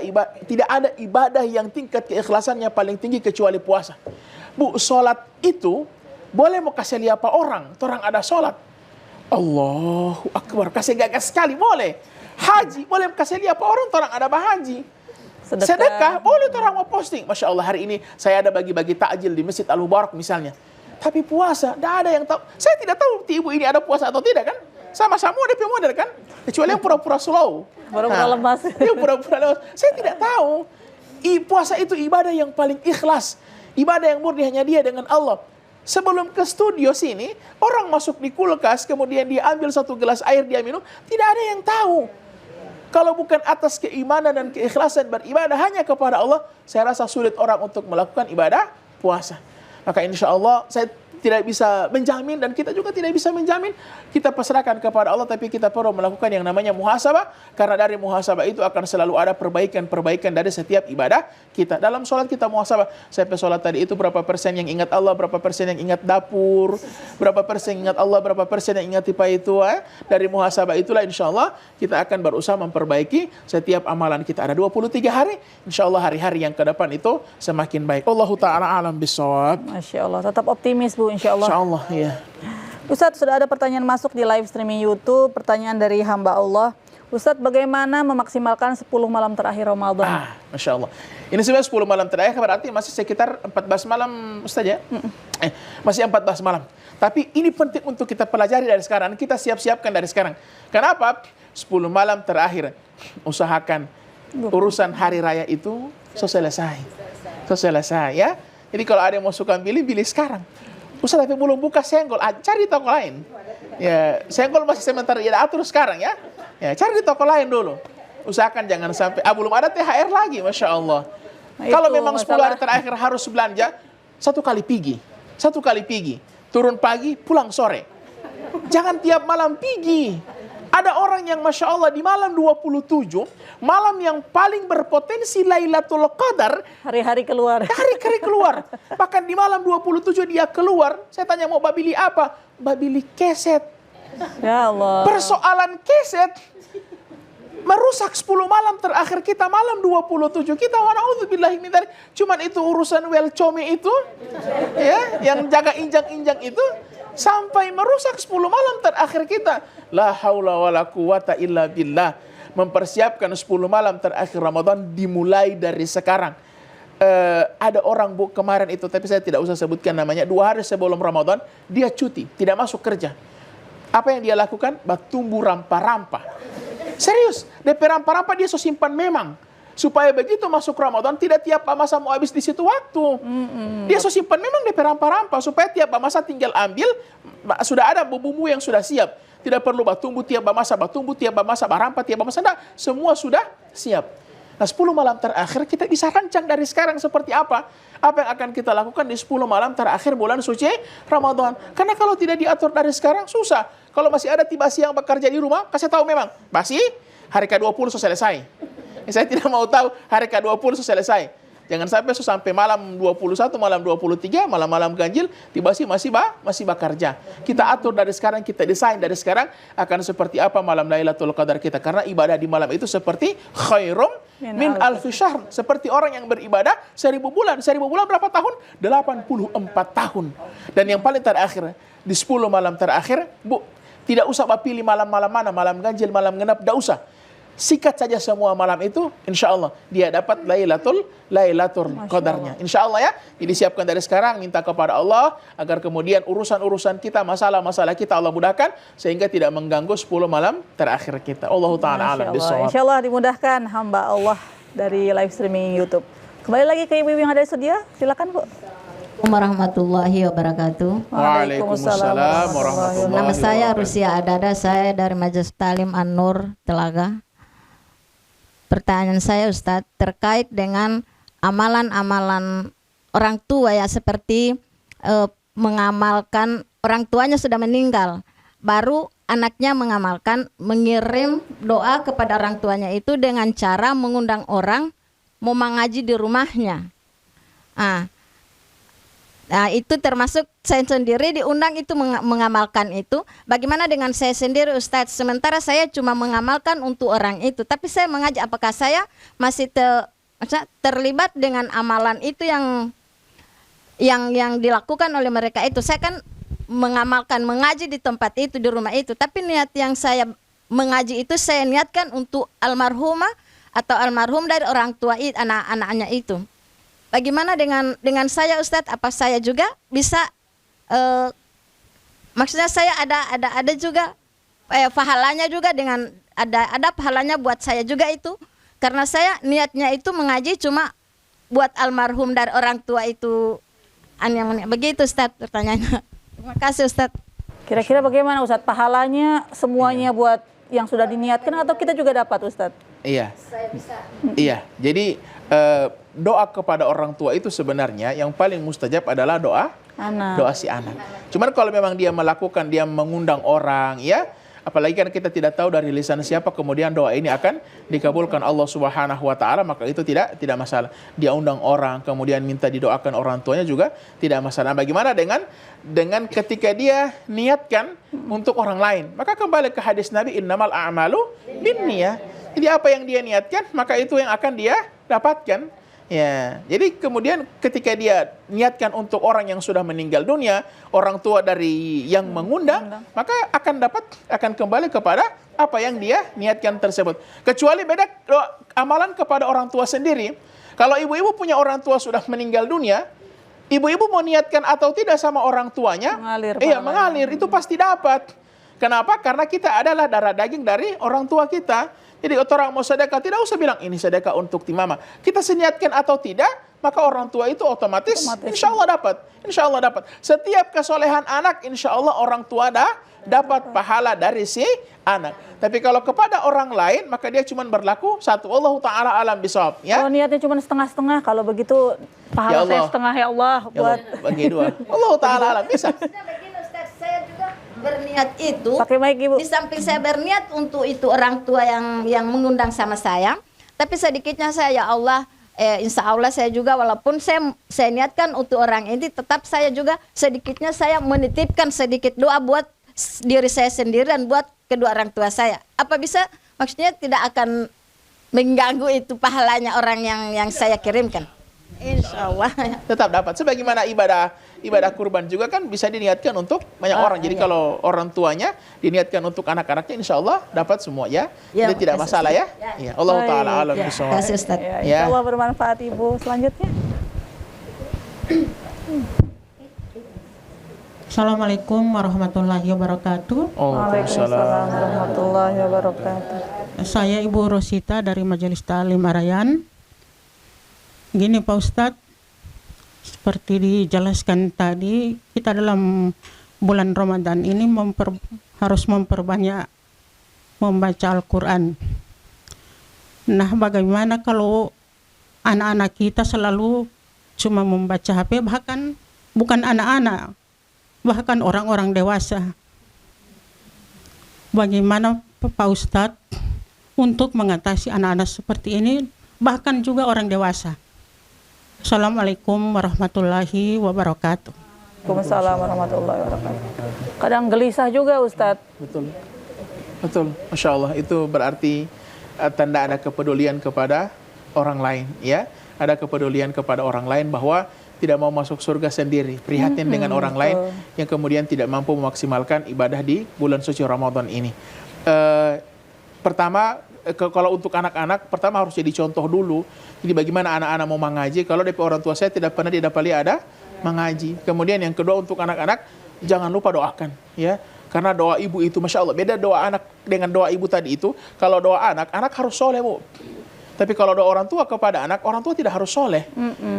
ada ibadah yang tingkat keikhlasannya paling tinggi kecuali puasa. Bu, sholat itu boleh mau kasih lihat apa orang ada sholat. Allahu Akbar, kasih gagas sekali boleh. Haji boleh kasih lihat apa orang ada bahaji. Sedekah boleh orang mau posting. Masya Allah, hari ini saya ada bagi-bagi takjil di Masjid Al-Mubarak misalnya. Tapi puasa, tidak ada yang tahu. Saya tidak tahu ibu ini ada puasa atau tidak kan. Sama-sama DP model kan, kecuali yang pura-pura slow, pura-pura lemas. Dia pura-pura lemas. Saya tidak tahu. Puasa itu ibadah yang paling ikhlas, ibadah yang murni hanya dia dengan Allah. Sebelum ke studio sini, orang masuk di kulkas, kemudian dia ambil 1 gelas air dia minum, tidak ada yang tahu. Kalau bukan atas keimanan dan keikhlasan beribadah hanya kepada Allah, saya rasa sulit orang untuk melakukan ibadah puasa. Maka insya Allah saya tidak bisa menjamin dan kita juga tidak bisa menjamin. Kita pasrahkan kepada Allah, tapi kita perlu melakukan yang namanya muhasabah, karena dari muhasabah itu akan selalu ada perbaikan-perbaikan dari setiap ibadah kita. Dalam sholat kita muhasabah, sampai sholat tadi itu berapa persen yang ingat Allah, berapa persen yang ingat dapur, berapa persen yang ingat Allah, berapa persen yang ingat tipa itu. Dari muhasabah itulah insya Allah kita akan berusaha memperbaiki setiap amalan kita. Ada 23 hari, insya Allah hari-hari yang ke depan itu semakin baik. Allahu ta'ala alam bisawab. Masya Allah, tetap optimis Bu, insya Allah. Insya Allah, ya. Ustadz, sudah ada pertanyaan masuk di live streaming YouTube, pertanyaan dari hamba Allah. Ustadz, bagaimana memaksimalkan 10 malam terakhir Ramadan? Masya Allah. Ini sebenarnya 10 malam terakhir berarti masih sekitar 14 malam Ustaz ya? Masih 14 malam. Tapi ini penting untuk kita pelajari dari sekarang, kita siap-siapkan dari sekarang. Kenapa? 10 malam terakhir, usahakan urusan hari raya itu selesai. Selesai ya. Jadi kalau ada yang mau suka pilih sekarang. Ustaz, tapi belum buka senggol, cari toko lain. Ya, senggol masih sementara ya atur sekarang ya. Ya, cari di toko lain dulu. Usahakan jangan sampai belum ada THR lagi, Masya Allah. Nah, kalau memang 10 hari terakhir harus belanja, satu kali pergi. Turun pagi, pulang sore. Jangan tiap malam pergi. Ada orang yang Masya Allah di malam 27, malam yang paling berpotensi Lailatul Qadar, hari-hari keluar. Hari-hari keluar. Bahkan di malam 27 dia keluar, saya tanya mau babili apa? Babili keset. Ya Allah. Persoalan keset merusak 10 malam terakhir kita, malam 27 kita, wa na'udzubillahi min dzalik. Cuman itu urusan welcome itu, ya, yang jaga injang-injang itu, sampai merusak 10 malam terakhir kita. La haula wala quwata illa billah. Mempersiapkan 10 malam terakhir Ramadan dimulai dari sekarang. Ada orang Bu kemarin itu, tapi saya tidak usah sebutkan namanya, 2 hari sebelum Ramadan dia cuti, tidak masuk kerja. Apa yang dia lakukan? Tumbuh rampa-rampa. Serius, DP rampa-rampa dia simpan memang. Supaya begitu masuk Ramadan, tidak tiap masa mau habis di situ waktu. Dia simpan memang DP rampa-rampa, supaya tiap masa tinggal ambil, sudah ada bumbu yang sudah siap. Tidak perlu tumbuh tiap masa, rampa tiap masa, nah, semua sudah siap. Nah 10 malam terakhir kita bisa rancang dari sekarang seperti apa. Apa yang akan kita lakukan di 10 malam terakhir bulan suci Ramadan. Karena kalau tidak diatur dari sekarang susah. Kalau masih ada tibasi yang bekerja di rumah, kasih tahu memang. Masih hari ke-20 selesai. Saya tidak mau tahu hari ke-20 selesai. Jangan sampai malam 21, malam 23, malam-malam ganjil, tibasi masih bekerja. Kita atur dari sekarang, kita desain dari sekarang akan seperti apa malam Lailatul Qadar kita. Karena ibadah di malam itu seperti khairum min alfi syahr. Seperti orang yang beribadah 1000 bulan. 1000 bulan berapa tahun? 84 tahun. Dan yang paling terakhir, di 10 malam terakhir, Bu, tidak usah pilih malam-malam mana, malam ganjil, malam genap, tidak usah. Sikat saja semua malam itu, insya Allah dia dapat Lailatul Qadarnya. Insya Allah ya. Jadi siapkan dari sekarang, minta kepada Allah agar kemudian urusan-urusan kita, masalah-masalah kita Allah mudahkan sehingga tidak mengganggu 10 malam terakhir kita. Allahu ta'ala alam bisawab. Insya Allah dimudahkan hamba Allah dari live streaming YouTube. Kembali lagi ke ibu-ibu yang ada di studio, silakan Bu. Warahmatullahi wabarakatuh. Waalaikumsalam warahmatullahi wabarakatuh. Nama saya Rusia Adada, saya dari Majelis Talim An-Nur Telaga. Pertanyaan saya Ustadz terkait dengan amalan-amalan orang tua ya, seperti mengamalkan, orang tuanya sudah meninggal, baru anaknya mengamalkan, mengirim doa kepada orang tuanya itu dengan cara mengundang orang mau mengaji di rumahnya. Nah itu termasuk saya sendiri diundang itu mengamalkan itu. Bagaimana dengan saya sendiri Ustadz? Sementara saya cuma mengamalkan untuk orang itu, tapi saya mengajak, apakah saya masih terlibat dengan amalan itu yang dilakukan oleh mereka itu? Saya kan mengamalkan, mengaji di tempat itu, di rumah itu, tapi niat yang saya mengaji itu saya niatkan untuk almarhumah atau almarhum dari orang tua anak-anaknya itu. Bagaimana dengan saya Ustadz? Apa saya juga bisa maksudnya saya ada juga pahalanya juga, dengan ada pahalanya buat saya juga itu, karena saya niatnya itu mengaji cuma buat almarhum dari orang tua itu. Begitu Ustadz pertanyaannya. Terima kasih Ustadz. Kira-kira bagaimana Ustadz? Pahalanya semuanya buat yang sudah diniatkan atau kita juga dapat Ustadz? Iya. Iya. Jadi doa kepada orang tua itu sebenarnya yang paling mustajab adalah doa Anak. Doa si anak. Cuman kalau memang dia melakukan, dia mengundang orang, ya, apalagi kan kita tidak tahu dari lisan siapa, kemudian doa ini akan dikabulkan Allah Subhanahu wa taala, maka itu tidak masalah. Dia undang orang, kemudian minta didoakan orang tuanya juga tidak masalah. Bagaimana dengan ketika dia niatkan untuk orang lain? Maka kembali ke hadis Nabi, innamal a'malu binniyah. Jadi apa yang dia niatkan, maka itu yang akan dia dapatkan. Ya, jadi kemudian ketika dia niatkan untuk orang yang sudah meninggal dunia, orang tua dari yang mengundang, maka akan kembali kepada apa yang dia niatkan tersebut. Kecuali beda amalan kepada orang tua sendiri. Kalau ibu-ibu punya orang tua sudah meninggal dunia, ibu-ibu mau niatkan atau tidak sama orang tuanya, mengalir itu pasti dapat. Kenapa? Karena kita adalah darah daging dari orang tua kita. Jadi orang mau sedekah tidak usah bilang ini sedekah untuk mama. Kita seniatkan atau tidak, maka orang tua itu otomatis. Insya Allah dapat. Insya Allah dapat. Setiap kesolehan anak, insya Allah orang tua dapat pahala dari si anak. Tapi kalau kepada orang lain, maka dia cuma berlaku satu. Allah Ta'ala alam bisawab. Ya? Kalau niatnya cuma setengah-setengah, kalau begitu pahala saya setengah ya Allah. Buat bagi dua. Allah Ta'ala alam bisa. Saya juga berniat itu. Pakai mic, Ibu. Di samping saya berniat untuk itu orang tua yang mengundang sama saya, tapi sedikitnya saya, ya Allah, insya Allah saya juga walaupun saya niatkan untuk orang ini, tetap saya juga sedikitnya saya menitipkan sedikit doa buat diri saya sendiri dan buat kedua orang tua saya. Apa bisa maksudnya tidak akan mengganggu itu pahalanya orang yang saya kirimkan? Insya Allah. Tetap dapat. Sebagaimana ibadah kurban juga kan bisa diniatkan untuk banyak orang. Jadi kalau orang tuanya diniatkan untuk anak-anaknya, insya Allah dapat semua ya. Jadi tidak masalah ya. Ya. Allah Ta'ala alam bisawab. Kasih Ustaz. Ya, insya Allah bermanfaat Ibu. Selanjutnya. Assalamualaikum warahmatullahi wabarakatuh. Waalaikumsalam warahmatullahi wabarakatuh. Saya Ibu Rosita dari Majelis Ta'lim Arayan. Gini Pak Ustadz, seperti dijelaskan tadi, kita dalam bulan Ramadan ini harus memperbanyak membaca Al-Quran. Nah, bagaimana kalau anak-anak kita selalu cuma membaca HP, bahkan bukan anak-anak, bahkan orang-orang dewasa. Bagaimana Pak Ustadz untuk mengatasi anak-anak seperti ini, bahkan juga orang dewasa? Assalamualaikum warahmatullahi wabarakatuh. Waalaikumsalam warahmatullahi wabarakatuh. Kadang gelisah juga Ustadz. Betul. Masya Allah, itu berarti tanda ada kepedulian kepada orang lain, ya. Ada kepedulian kepada orang lain bahwa tidak mau masuk surga sendiri, prihatin dengan orang lain yang kemudian tidak mampu memaksimalkan ibadah di bulan suci Ramadan ini. Pertama, kalau untuk anak-anak, pertama harus jadi contoh dulu. Jadi bagaimana anak-anak mau mengaji, kalau dari orang tua saya tidak pernah didapati ada mengaji. Kemudian yang kedua untuk anak-anak, jangan lupa doakan, ya. Karena doa ibu itu, Masya Allah, beda doa anak dengan doa ibu tadi itu. Kalau doa anak harus soleh, Bu. Tapi kalau doa orang tua kepada anak, orang tua tidak harus soleh.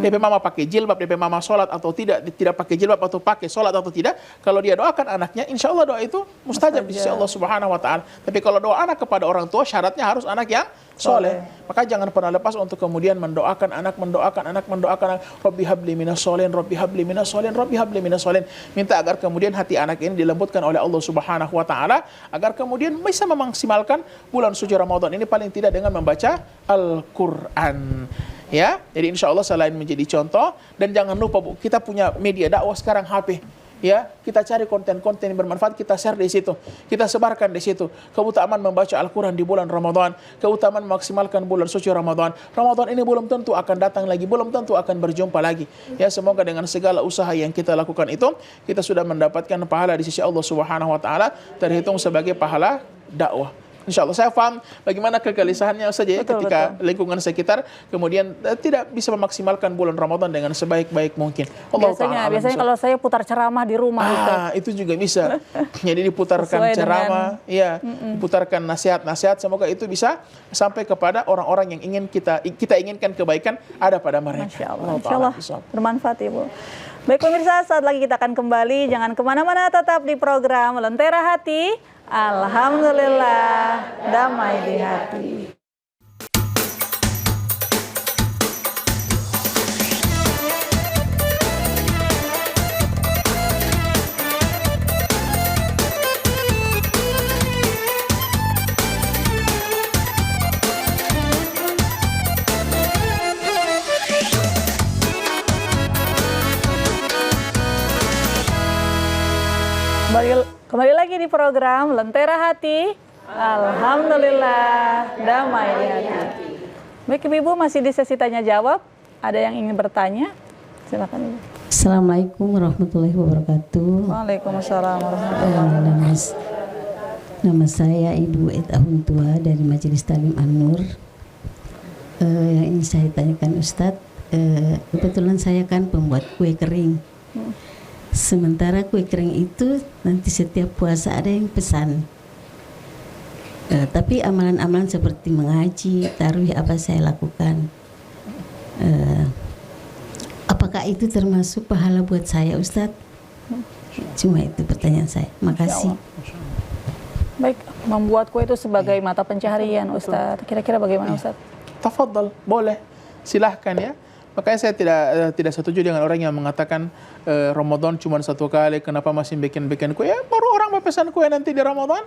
DP mama pakai jilbab, DP mama sholat atau tidak pakai jilbab atau pakai sholat atau tidak, kalau dia doakan anaknya, insya Allah doa itu mustajab di sisi Allah Subhanahu Wa Taala. Tapi kalau doa anak kepada orang tua, syaratnya harus anak yang soleh. Maka jangan pernah lepas untuk kemudian mendoakan anak. Rabbi habli minas solihin, Rabbi habli minas solihin, Rabbi habli minas solihin. Minta agar kemudian hati anak ini dilembutkan oleh Allah Subhanahu Wa Taala, agar kemudian bisa memaksimalkan bulan suci Ramadan ini paling tidak dengan membaca Al-Quran. Ya, jadi insya Allah selain menjadi contoh, dan jangan lupa Bu, kita punya media dakwah sekarang HP. Ya, kita cari konten-konten yang bermanfaat, kita share di situ, kita sebarkan di situ. Keutamaan membaca Al-Quran di bulan Ramadan, keutamaan memaksimalkan bulan suci Ramadan. Ramadan ini belum tentu akan datang lagi, belum tentu akan berjumpa lagi. Ya, semoga dengan segala usaha yang kita lakukan itu, kita sudah mendapatkan pahala di sisi Allah Subhanahu Wa Taala, terhitung sebagai pahala dakwah. Insya Allah saya paham bagaimana kegelisahannya saja ya ketika lingkungan sekitar kemudian tidak bisa memaksimalkan bulan Ramadan dengan sebaik-baik mungkin. Biasanya kalau saya putar ceramah di rumah. Itu juga bisa. Jadi diputarkan ceramah, ya, diputarkan nasihat-nasihat. Semoga itu bisa sampai kepada orang-orang yang ingin kita inginkan kebaikan ada pada mereka. Masya Allah. Insya Allah bermanfaat Ibu. Baik pemirsa, saat lagi kita akan kembali. Jangan kemana-mana, tetap di program Lentera Hati. Alhamdulillah, damai di hati. di program Lentera Hati. Alhamdulillah, damai di hati. Baik Ibu, masih di sesi tanya jawab. Ada yang ingin bertanya? Silakan Ibu. Assalamualaikum warahmatullahi wabarakatuh. Waalaikumsalam warahmatullahi wabarakatuh. Nama saya Ibu Eda Huntua dari Majelis Taklim An-Nur. Yang ingin saya tanyakan Ustadz, kebetulan saya kan pembuat kue kering. Sementara kue kering itu nanti setiap puasa ada yang pesan. Tapi amalan-amalan seperti mengaji, tarawih apa saya lakukan. Apakah itu termasuk pahala buat saya Ustadz? Cuma itu pertanyaan saya. Makasih. Baik, membuat kue itu sebagai mata pencaharian Ustadz. Kira-kira bagaimana Ustadz? Tafadhal, boleh. Silahkan ya. Makanya saya tidak setuju dengan orang yang mengatakan Ramadan cuma satu kali, kenapa masih bikin kue? Ya, baru orang mau pesan kue nanti di Ramadan.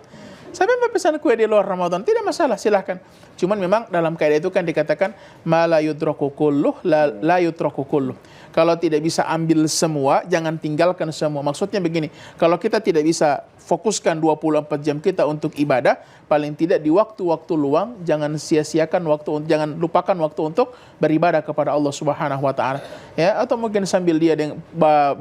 Sampai pesan kue di luar Ramadan, tidak masalah, silahkan. Cuman memang dalam kaidah itu kan dikatakan ma la yudraku kulluh la yutraku kulluh. Kalau tidak bisa ambil semua, jangan tinggalkan semua. Maksudnya begini, kalau kita tidak bisa fokuskan 24 jam kita untuk ibadah, paling tidak di waktu-waktu luang jangan sia-siakan waktu, jangan lupakan waktu untuk beribadah kepada Allah Subhanahu wa taala. Ya, atau mungkin sambil dia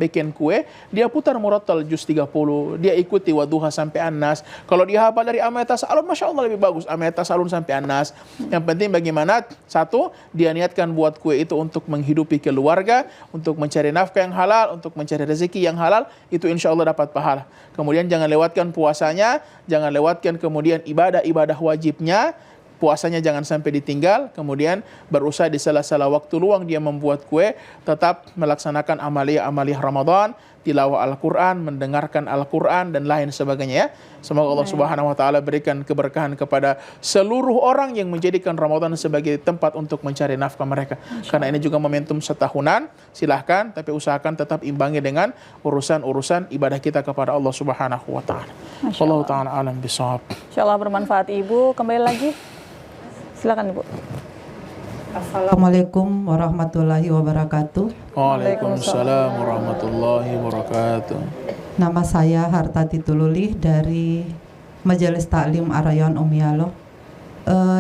bikin kue, dia putar murattal juz 30, dia ikuti Wadduha sampai An-Nas. Kalau dia hafal dari Amma Yatasaalun, Masya Allah lebih bagus, Amma Yatasaalun sampai An-Nas. Yang penting bagaimana, satu, dia niatkan buat kue itu untuk menghidupi keluarga, untuk mencari nafkah yang halal, untuk mencari rezeki yang halal, itu insya Allah dapat pahala. Kemudian jangan lewatkan puasanya, jangan lewatkan kemudian ibadah-ibadah wajibnya, puasanya jangan sampai ditinggal, kemudian berusaha di sela-sela waktu luang dia membuat kue, tetap melaksanakan amaliyah-amaliyah Ramadan, tilawah Al-Quran, mendengarkan Al-Quran, dan lain sebagainya ya. Semoga Allah Subhanahu wa taala berikan keberkahan kepada seluruh orang yang menjadikan Ramadan sebagai tempat untuk mencari nafkah mereka. Karena ini juga momentum setahunan, silahkan, tapi usahakan tetap imbangi dengan urusan-urusan ibadah kita kepada Allah Subhanahu wa taala. Wallahu taala alam bisawab. Insyaallah bermanfaat Ibu. Kembali lagi. Silakan Ibu. Assalamualaikum warahmatullahi wabarakatuh. Waalaikumsalam warahmatullahi wabarakatuh. Nama saya Hartati Tululih dari Majelis Taklim Ar-Rayyan Umyalo.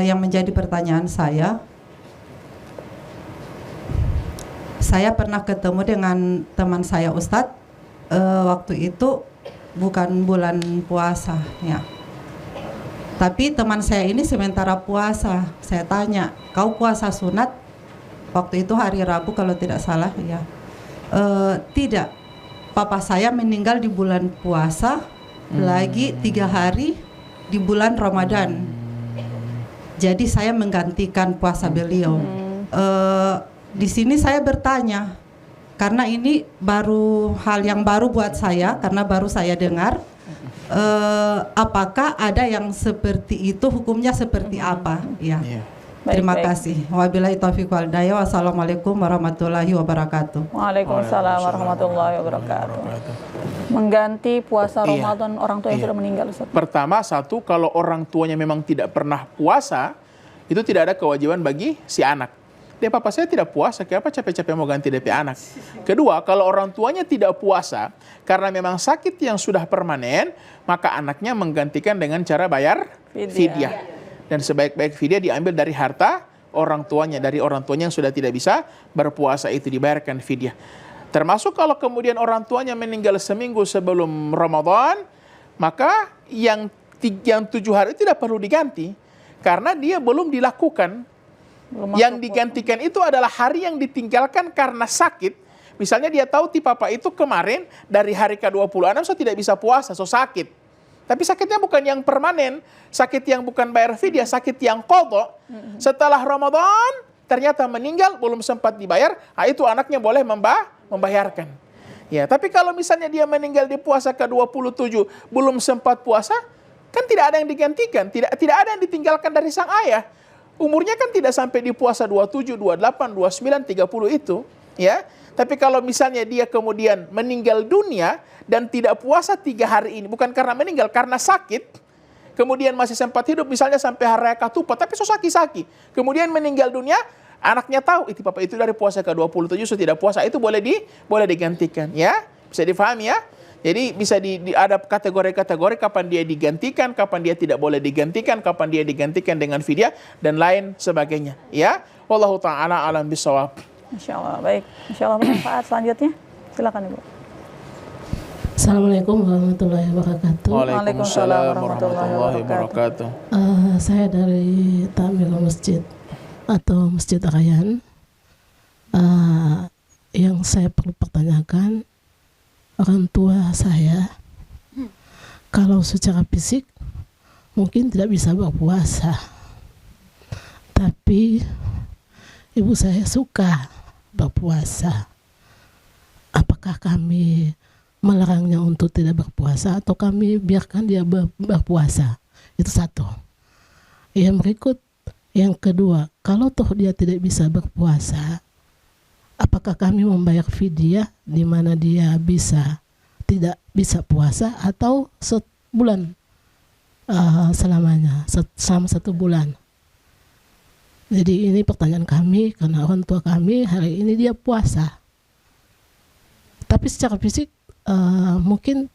Yang menjadi pertanyaan saya pernah ketemu dengan teman saya Ustadz. Waktu itu bukan bulan puasa ya. Tapi teman saya ini sementara puasa. Saya tanya, kau puasa sunat? Waktu itu hari Rabu kalau tidak salah ya. Tidak. Papa saya meninggal di bulan puasa, lagi 3 hari di bulan Ramadan. Jadi saya menggantikan puasa beliau. Di sini saya bertanya, karena ini baru hal yang baru buat saya, karena baru saya dengar. Apakah ada yang seperti itu, hukumnya seperti apa ya? Terima kasih. Wabillahi taufiq wal hidayah. Wassalamualaikum warahmatullahi wabarakatuh. Waalaikumsalam warahmatullahi wabarakatuh. Mengganti puasa Ramadan orang tua yang sudah meninggal Ustaz. Pertama, satu, kalau orang tuanya memang tidak pernah puasa, itu tidak ada kewajiban bagi si anak. Dia, papa saya tidak puasa, kenapa capek-capek mau ganti DP anak? Kedua, kalau orang tuanya tidak puasa karena memang sakit yang sudah permanen, maka anaknya menggantikan dengan cara bayar fidyah. Dan sebaik-baik fidyah diambil dari harta orang tuanya, dari orang tuanya yang sudah tidak bisa berpuasa, itu dibayarkan fidyah. Termasuk kalau kemudian orang tuanya meninggal seminggu sebelum Ramadan, maka yang 7 hari tidak perlu diganti karena dia belum dilakukan. Yang digantikan itu adalah hari yang ditinggalkan karena sakit. Misalnya dia tahu papa itu kemarin dari hari ke-26 so tidak bisa puasa, so sakit. Tapi sakitnya bukan yang permanen, sakit yang bukan bayar fidyah, sakit yang qadha. Setelah Ramadan ternyata meninggal belum sempat dibayar, itu anaknya boleh membayarkan. Ya, tapi kalau misalnya dia meninggal di puasa ke-27 belum sempat puasa, kan tidak ada yang digantikan, tidak ada yang ditinggalkan dari sang ayah. Umurnya kan tidak sampai di puasa 27, 28, 29, 30 itu, ya. Tapi kalau misalnya dia kemudian meninggal dunia dan tidak puasa 3 hari ini, bukan karena meninggal, karena sakit, kemudian masih sempat hidup misalnya sampai hari raya Katupat, tapi so sakit-sakit, kemudian meninggal dunia, anaknya tahu, itu papa itu dari puasa ke-27 so tidak puasa, itu boleh digantikan, ya. Bisa difahami ya? Jadi bisa ada kategori-kategori kapan dia digantikan, kapan dia tidak boleh digantikan, kapan dia digantikan dengan fidyah dan lain sebagainya. Ya, wallahu taala alam bisawab. Insyaallah. Baik, insyaallah bermanfaat. Selanjutnya silakan Ibu. Assalamualaikum warahmatullahi wabarakatuh. Waalaikumsalam warahmatullahi wabarakatuh. Saya dari Tamil Masjid atau Masjid Rayan. Yang saya perlu pertanyakan, orang tua saya kalau secara fisik mungkin tidak bisa berpuasa, tapi ibu saya suka berpuasa. Apakah kami melarangnya untuk tidak berpuasa atau kami biarkan dia berpuasa? Itu satu. Yang berikut, yang kedua, kalau toh dia tidak bisa berpuasa, apakah kami membayar fidyah di mana dia tidak bisa puasa atau sebulan selamanya, selama 1 bulan? Jadi ini pertanyaan kami karena orang tua kami hari ini dia puasa, tapi secara fisik mungkin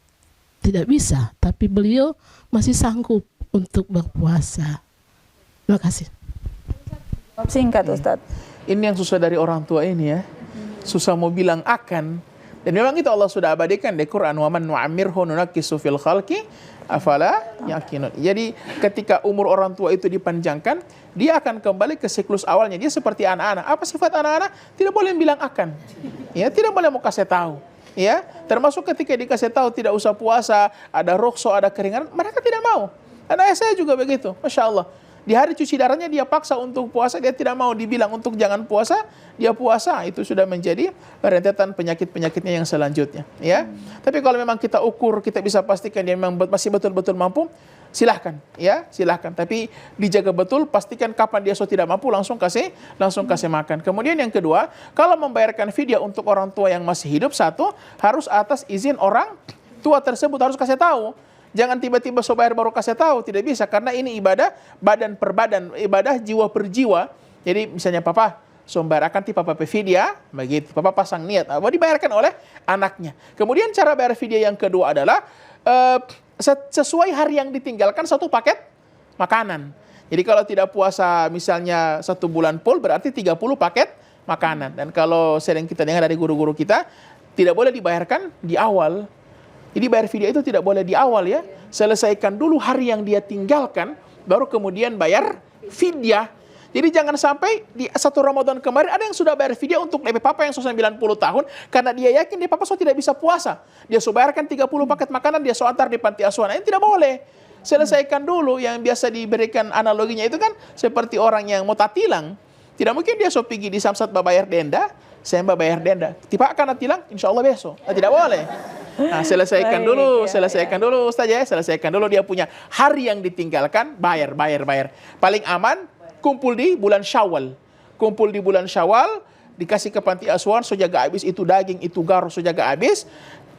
tidak bisa, tapi beliau masih sanggup untuk berpuasa. Terima kasih. Singkat Ustadz. Ini yang susah dari orang tua ini ya. Susah mau bilang akan. Dan memang itu Allah sudah abadikan di Quran, wa man nu'ammirhu nunakkisu fil khalqi afala yakinun. Jadi ketika umur orang tua itu dipanjangkan, dia akan kembali ke siklus awalnya. Dia seperti anak-anak. Apa sifat anak-anak? Tidak boleh bilang akan. Ya, tidak boleh mau kasih tahu. Ya, termasuk ketika dikasih tahu tidak usah puasa, ada rukhsah, ada keringanan, mereka tidak mau. Dan ayah saya juga begitu, Masya Allah. Di hari cuci darahnya dia paksa untuk puasa, dia tidak mau dibilang untuk jangan puasa, dia puasa. Itu sudah menjadi rentetan penyakit-penyakitnya yang selanjutnya. Ya, tapi kalau memang kita ukur, kita bisa pastikan dia memang masih betul-betul mampu, silahkan, ya silahkan. Tapi dijaga betul, pastikan kapan dia tidak mampu langsung kasih makan. Kemudian yang kedua, kalau membayarkan fidyah untuk orang tua yang masih hidup, satu harus atas izin orang tua tersebut, harus kasih tahu. Jangan tiba-tiba sobayar baru kasih tahu, tidak bisa karena ini ibadah badan per badan, ibadah jiwa per jiwa. Jadi misalnya papa sombayar akan papa fidyah, begitu. Papa pasang niat, mau dibayarkan oleh anaknya. Kemudian cara bayar fidyah yang kedua adalah sesuai hari yang ditinggalkan 1 paket makanan. Jadi kalau tidak puasa misalnya 1 bulan full berarti 30 paket makanan. Dan kalau sering kita dengar dari guru-guru kita, tidak boleh dibayarkan di awal. Jadi bayar fidyah itu tidak boleh di awal ya. Selesaikan dulu hari yang dia tinggalkan, baru kemudian bayar fidyah. Jadi jangan sampai di 1 Ramadan kemarin ada yang sudah bayar fidyah untuk DP papa yang sudah 90 tahun karena dia yakin dia papa tidak bisa puasa. Dia sudah bayarkan 30 paket makanan, dia sudah antar di panti asuhan. Ini tidak boleh. Selesaikan dulu. Yang biasa diberikan analoginya itu kan seperti orang yang mau tatilang. Tidak mungkin dia sudah pergi di Samsat bayar denda, saya bayar denda. Tiba akan tilang, insya Allah besok. Nah, tidak boleh. Nah, selesaikan dulu Ustaz ya, selesaikan dulu dia punya hari yang ditinggalkan, bayar. Paling aman kumpul di bulan Syawal. Dikasih ke panti asuhan, so jaga habis itu daging, itu garam, so jaga habis,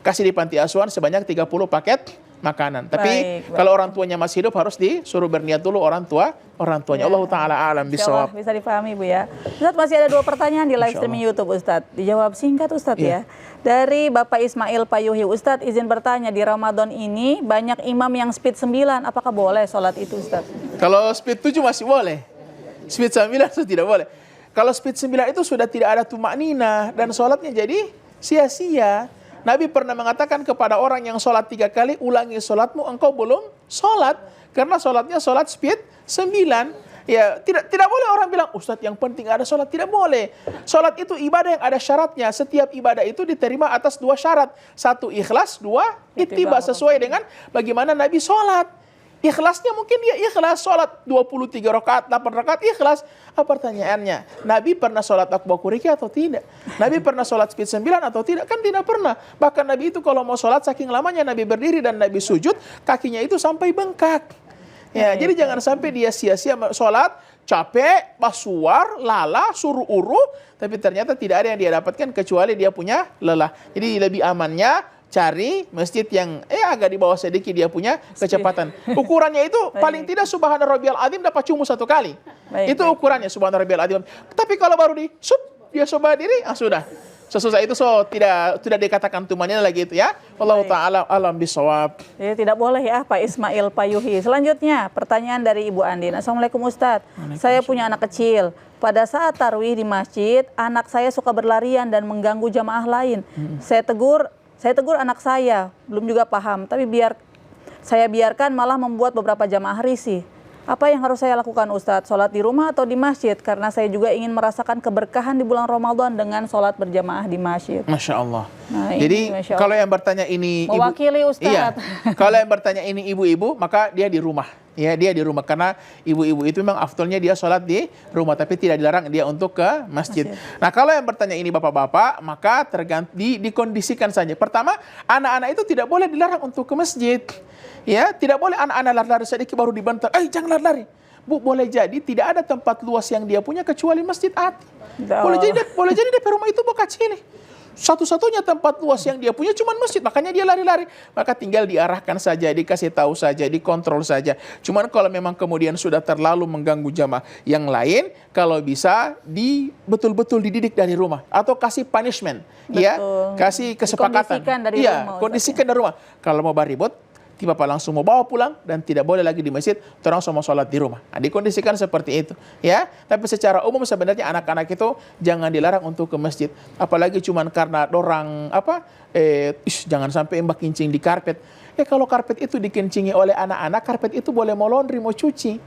kasih di panti asuhan sebanyak 30 paket makanan. Tapi kalau orang tuanya masih hidup harus disuruh berniat dulu orang tuanya. Allah taala alam bisawab. Bisa dipahami Bu ya. Ustadz, masih ada 2 pertanyaan di live streaming YouTube Ustadz. Dijawab singkat Ustadz ya. Dari Bapak Ismail Payuhi, Ustadz izin bertanya, di Ramadan ini banyak imam yang speed 9, apakah boleh sholat itu Ustadz? Kalau speed 7 masih boleh. Speed 9 itu tidak boleh. Kalau speed 9 itu sudah tidak ada tumakninah dan sholatnya jadi sia-sia. Nabi pernah mengatakan kepada orang yang sholat 3 kali, ulangi sholatmu, engkau belum sholat. Karena sholatnya sholat speed 9. Ya, tidak boleh orang bilang, Ustadz yang penting ada sholat. Tidak boleh. Sholat itu ibadah yang ada syaratnya. Setiap ibadah itu diterima atas 2 syarat. 1 ikhlas, 2 ittiba, sesuai dengan bagaimana Nabi sholat. Ikhlasnya mungkin dia ikhlas sholat 23 rakaat, 8 rakaat ikhlas. Apa pertanyaannya? Nabi pernah sholat akbar kuriki atau tidak? Nabi pernah sholat speed 9 atau tidak? Kan tidak pernah. Bahkan Nabi itu kalau mau sholat saking lamanya Nabi berdiri dan Nabi sujud, kakinya itu sampai bengkak. Ya, jadi jangan sampai dia sia-sia sholat, capek, basuar, lala, suruh uru, tapi ternyata tidak ada yang dia dapatkan kecuali dia punya lelah. Jadi lebih amannya cari masjid yang agak di bawah sedikit dia punya kecepatan. Ukurannya itu paling tidak subhana rabbiyal azim dapat cuma 1 kali. Itu ukurannya subhana rabbiyal azim. Tapi kalau baru dia coba diri, sudah. sesusah itu tidak dikatakan tumannya lagi itu ya. Wallahu taala alam bisawab. Jadi tidak boleh ya Pak Ismail Payuhi. Selanjutnya pertanyaan dari Ibu Andin. Assalamualaikum Ustadz. Saya punya anak kecil. Pada saat tarawih di masjid, anak saya suka berlarian dan mengganggu jamaah lain. Saya tegur anak saya, belum juga paham, tapi saya biarkan malah membuat beberapa jamaah risih. Apa yang harus saya lakukan Ustadz? Sholat di rumah atau di masjid? Karena saya juga ingin merasakan keberkahan di bulan Ramadan dengan sholat berjamaah di masjid. Masya Allah. Nah, jadi Masya Allah. kalau yang bertanya ini mewakili Ustadz. Iya. Kalau yang bertanya ini ibu-ibu, maka dia di rumah. Ya, dia di rumah karena ibu-ibu itu memang afdolnya dia sholat di rumah, tapi tidak dilarang dia untuk ke masjid. Nah, kalau yang bertanya ini bapak-bapak, maka dikondisikan saja. Pertama, anak-anak itu tidak boleh dilarang untuk ke masjid. Ya, tidak boleh anak-anak lari-lari sedikit baru dibantar. Jangan lari-lari. Bu, boleh jadi tidak ada tempat luas yang dia punya kecuali masjid Ati. Boleh jadi DP rumah itu bukan sini. Satu-satunya tempat luas yang dia punya cuma masjid, makanya dia lari-lari. Maka tinggal diarahkan saja, dikasih tahu saja, dikontrol saja. Cuman kalau memang kemudian sudah terlalu mengganggu jamaah yang lain, kalau bisa betul-betul dididik dari rumah atau kasih punishment, ya, kasih kesepakatan. Kondisikan dari rumah. Kalau mau baribut, tiba Bapak langsung mau bawa pulang dan tidak boleh lagi di masjid, terang semua sholat di rumah. Nah, dikondisikan seperti itu, ya. Tapi secara umum sebenarnya anak-anak itu jangan dilarang untuk ke masjid, apalagi cuman karena dorang jangan sampai mbak kincing di karpet. Kalau karpet itu dikencingi oleh anak-anak, karpet itu boleh mau laundry, mau cuci.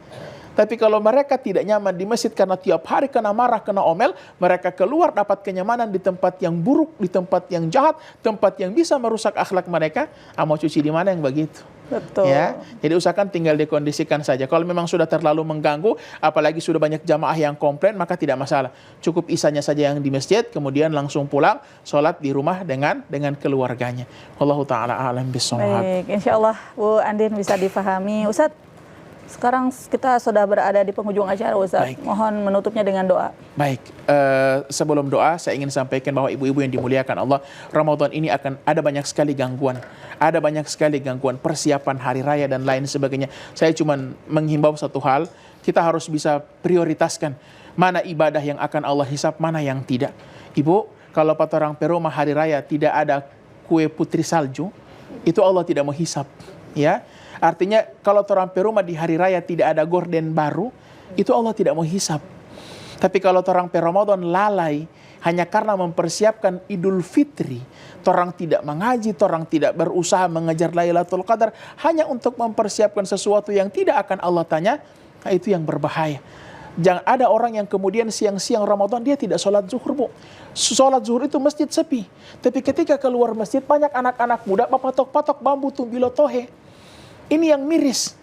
Tapi kalau mereka tidak nyaman di masjid karena tiap hari kena marah, kena omel, mereka keluar dapat kenyamanan di tempat yang buruk, di tempat yang jahat, tempat yang bisa merusak akhlak mereka. Mau cuci di mana yang begitu? Betul. Ya, jadi usahakan tinggal dikondisikan saja. Kalau memang sudah terlalu mengganggu, apalagi sudah banyak jamaah yang komplain, maka tidak masalah. Cukup isanya saja yang di masjid, kemudian langsung pulang, sholat di rumah dengan keluarganya. Wallahu ta'ala a'lam bishawab. Baik, insya Allah Bu Andin bisa difahami. Ustadz, sekarang kita sudah berada di penghujung acara Ustadz. Mohon menutupnya dengan doa. Baik, sebelum doa saya ingin sampaikan bahwa ibu-ibu yang dimuliakan Allah, Ramadan ini akan ada banyak sekali gangguan. Ada banyak sekali gangguan, persiapan hari raya dan lain sebagainya. Saya cuma menghimbau satu hal, kita harus bisa prioritaskan mana ibadah yang akan Allah hisap, mana yang tidak. Ibu, kalau pada orang perumah hari raya tidak ada kue putri salju, itu Allah tidak mau hisap, ya. Artinya kalau orang perumah di hari raya tidak ada gorden baru, itu Allah tidak mau hisap. Tapi kalau orang Ramadan lalai hanya karena mempersiapkan Idul Fitri, orang tidak mengaji, orang tidak berusaha mengejar Lailatul Qadar hanya untuk mempersiapkan sesuatu yang tidak akan Allah tanya, nah itu yang berbahaya. Jangan ada orang yang kemudian siang-siang Ramadan dia tidak sholat zuhur, Bu. Sholat zuhur itu masjid sepi. Tapi ketika keluar masjid banyak anak-anak muda patok-patok bambu tumbilo tohe. Ini yang miris.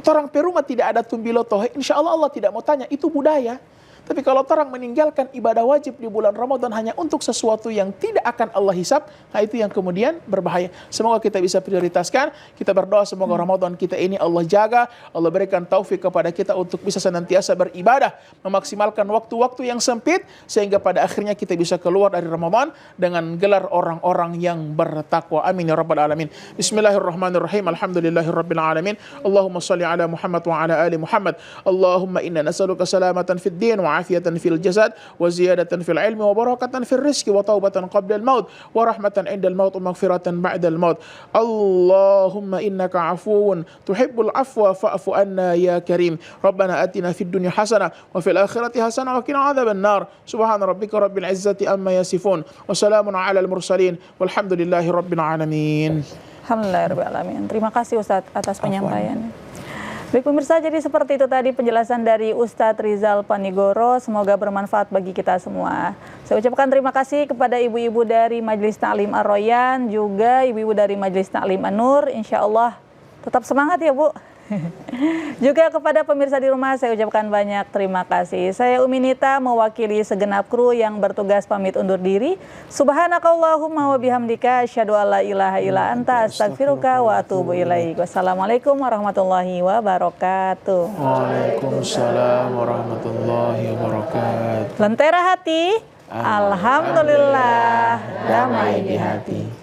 Orang perumah tidak ada tumbilo tohe, insya Allah Allah tidak mau tanya, itu budaya. Tapi kalau orang meninggalkan ibadah wajib di bulan Ramadan hanya untuk sesuatu yang tidak akan Allah hisap, nah itu yang kemudian berbahaya. Semoga kita bisa prioritaskan. Kita berdoa semoga Ramadan kita ini Allah jaga, Allah berikan taufik kepada kita untuk bisa senantiasa beribadah, memaksimalkan waktu-waktu yang sempit, sehingga pada akhirnya kita bisa keluar dari Ramadan dengan gelar orang-orang yang bertakwa. Amin ya rabbal alamin. Bismillahirrahmanirrahim. Alhamdulillahirabbil alamin. Allahumma shalli ala Muhammad wa ala ali Muhammad. Allahumma inna nas'aluka salamatan fid din wa عافية في الجسد وزيادة في العلم وبركة في الرزق وتوبة قبل الموت ورحمة عند الموت ومغفرة بعد الموت اللهم إنك عفو تحب العفو فاعف عنا يا كريم ربنا آتنا في الدنيا حسنة وفي الآخرة حسنة وقنا عذاب النار سبحان ربك رب العزة عما يصفون وسلام على المرسلين والحمد لله رب العالمين. Alhamdulillahirrahmanirrahim. Terima kasih Ustadz atas penyampaiannya. Baik pemirsa, jadi seperti itu tadi penjelasan dari Ustadz Rizal Panigoro. Semoga bermanfaat bagi kita semua. Saya ucapkan terima kasih kepada ibu-ibu dari Majelis Ta'lim Ar-Royan, juga ibu-ibu dari Majelis Ta'lim An-Nur. Insya Allah tetap semangat ya Bu. Juga kepada pemirsa di rumah saya ucapkan banyak terima kasih. Saya Umi Nita mewakili segenap kru yang bertugas pamit undur diri. Subhanakallahumma wa bihamdika asyhadu alla ilaha illa anta astaghfiruka wa atubu ilaik. Wassalamualaikum warahmatullahi wabarakatuh. Waalaikumsalam warahmatullahi wabarakatuh. Lentera hati, alhamdulillah damai di hati.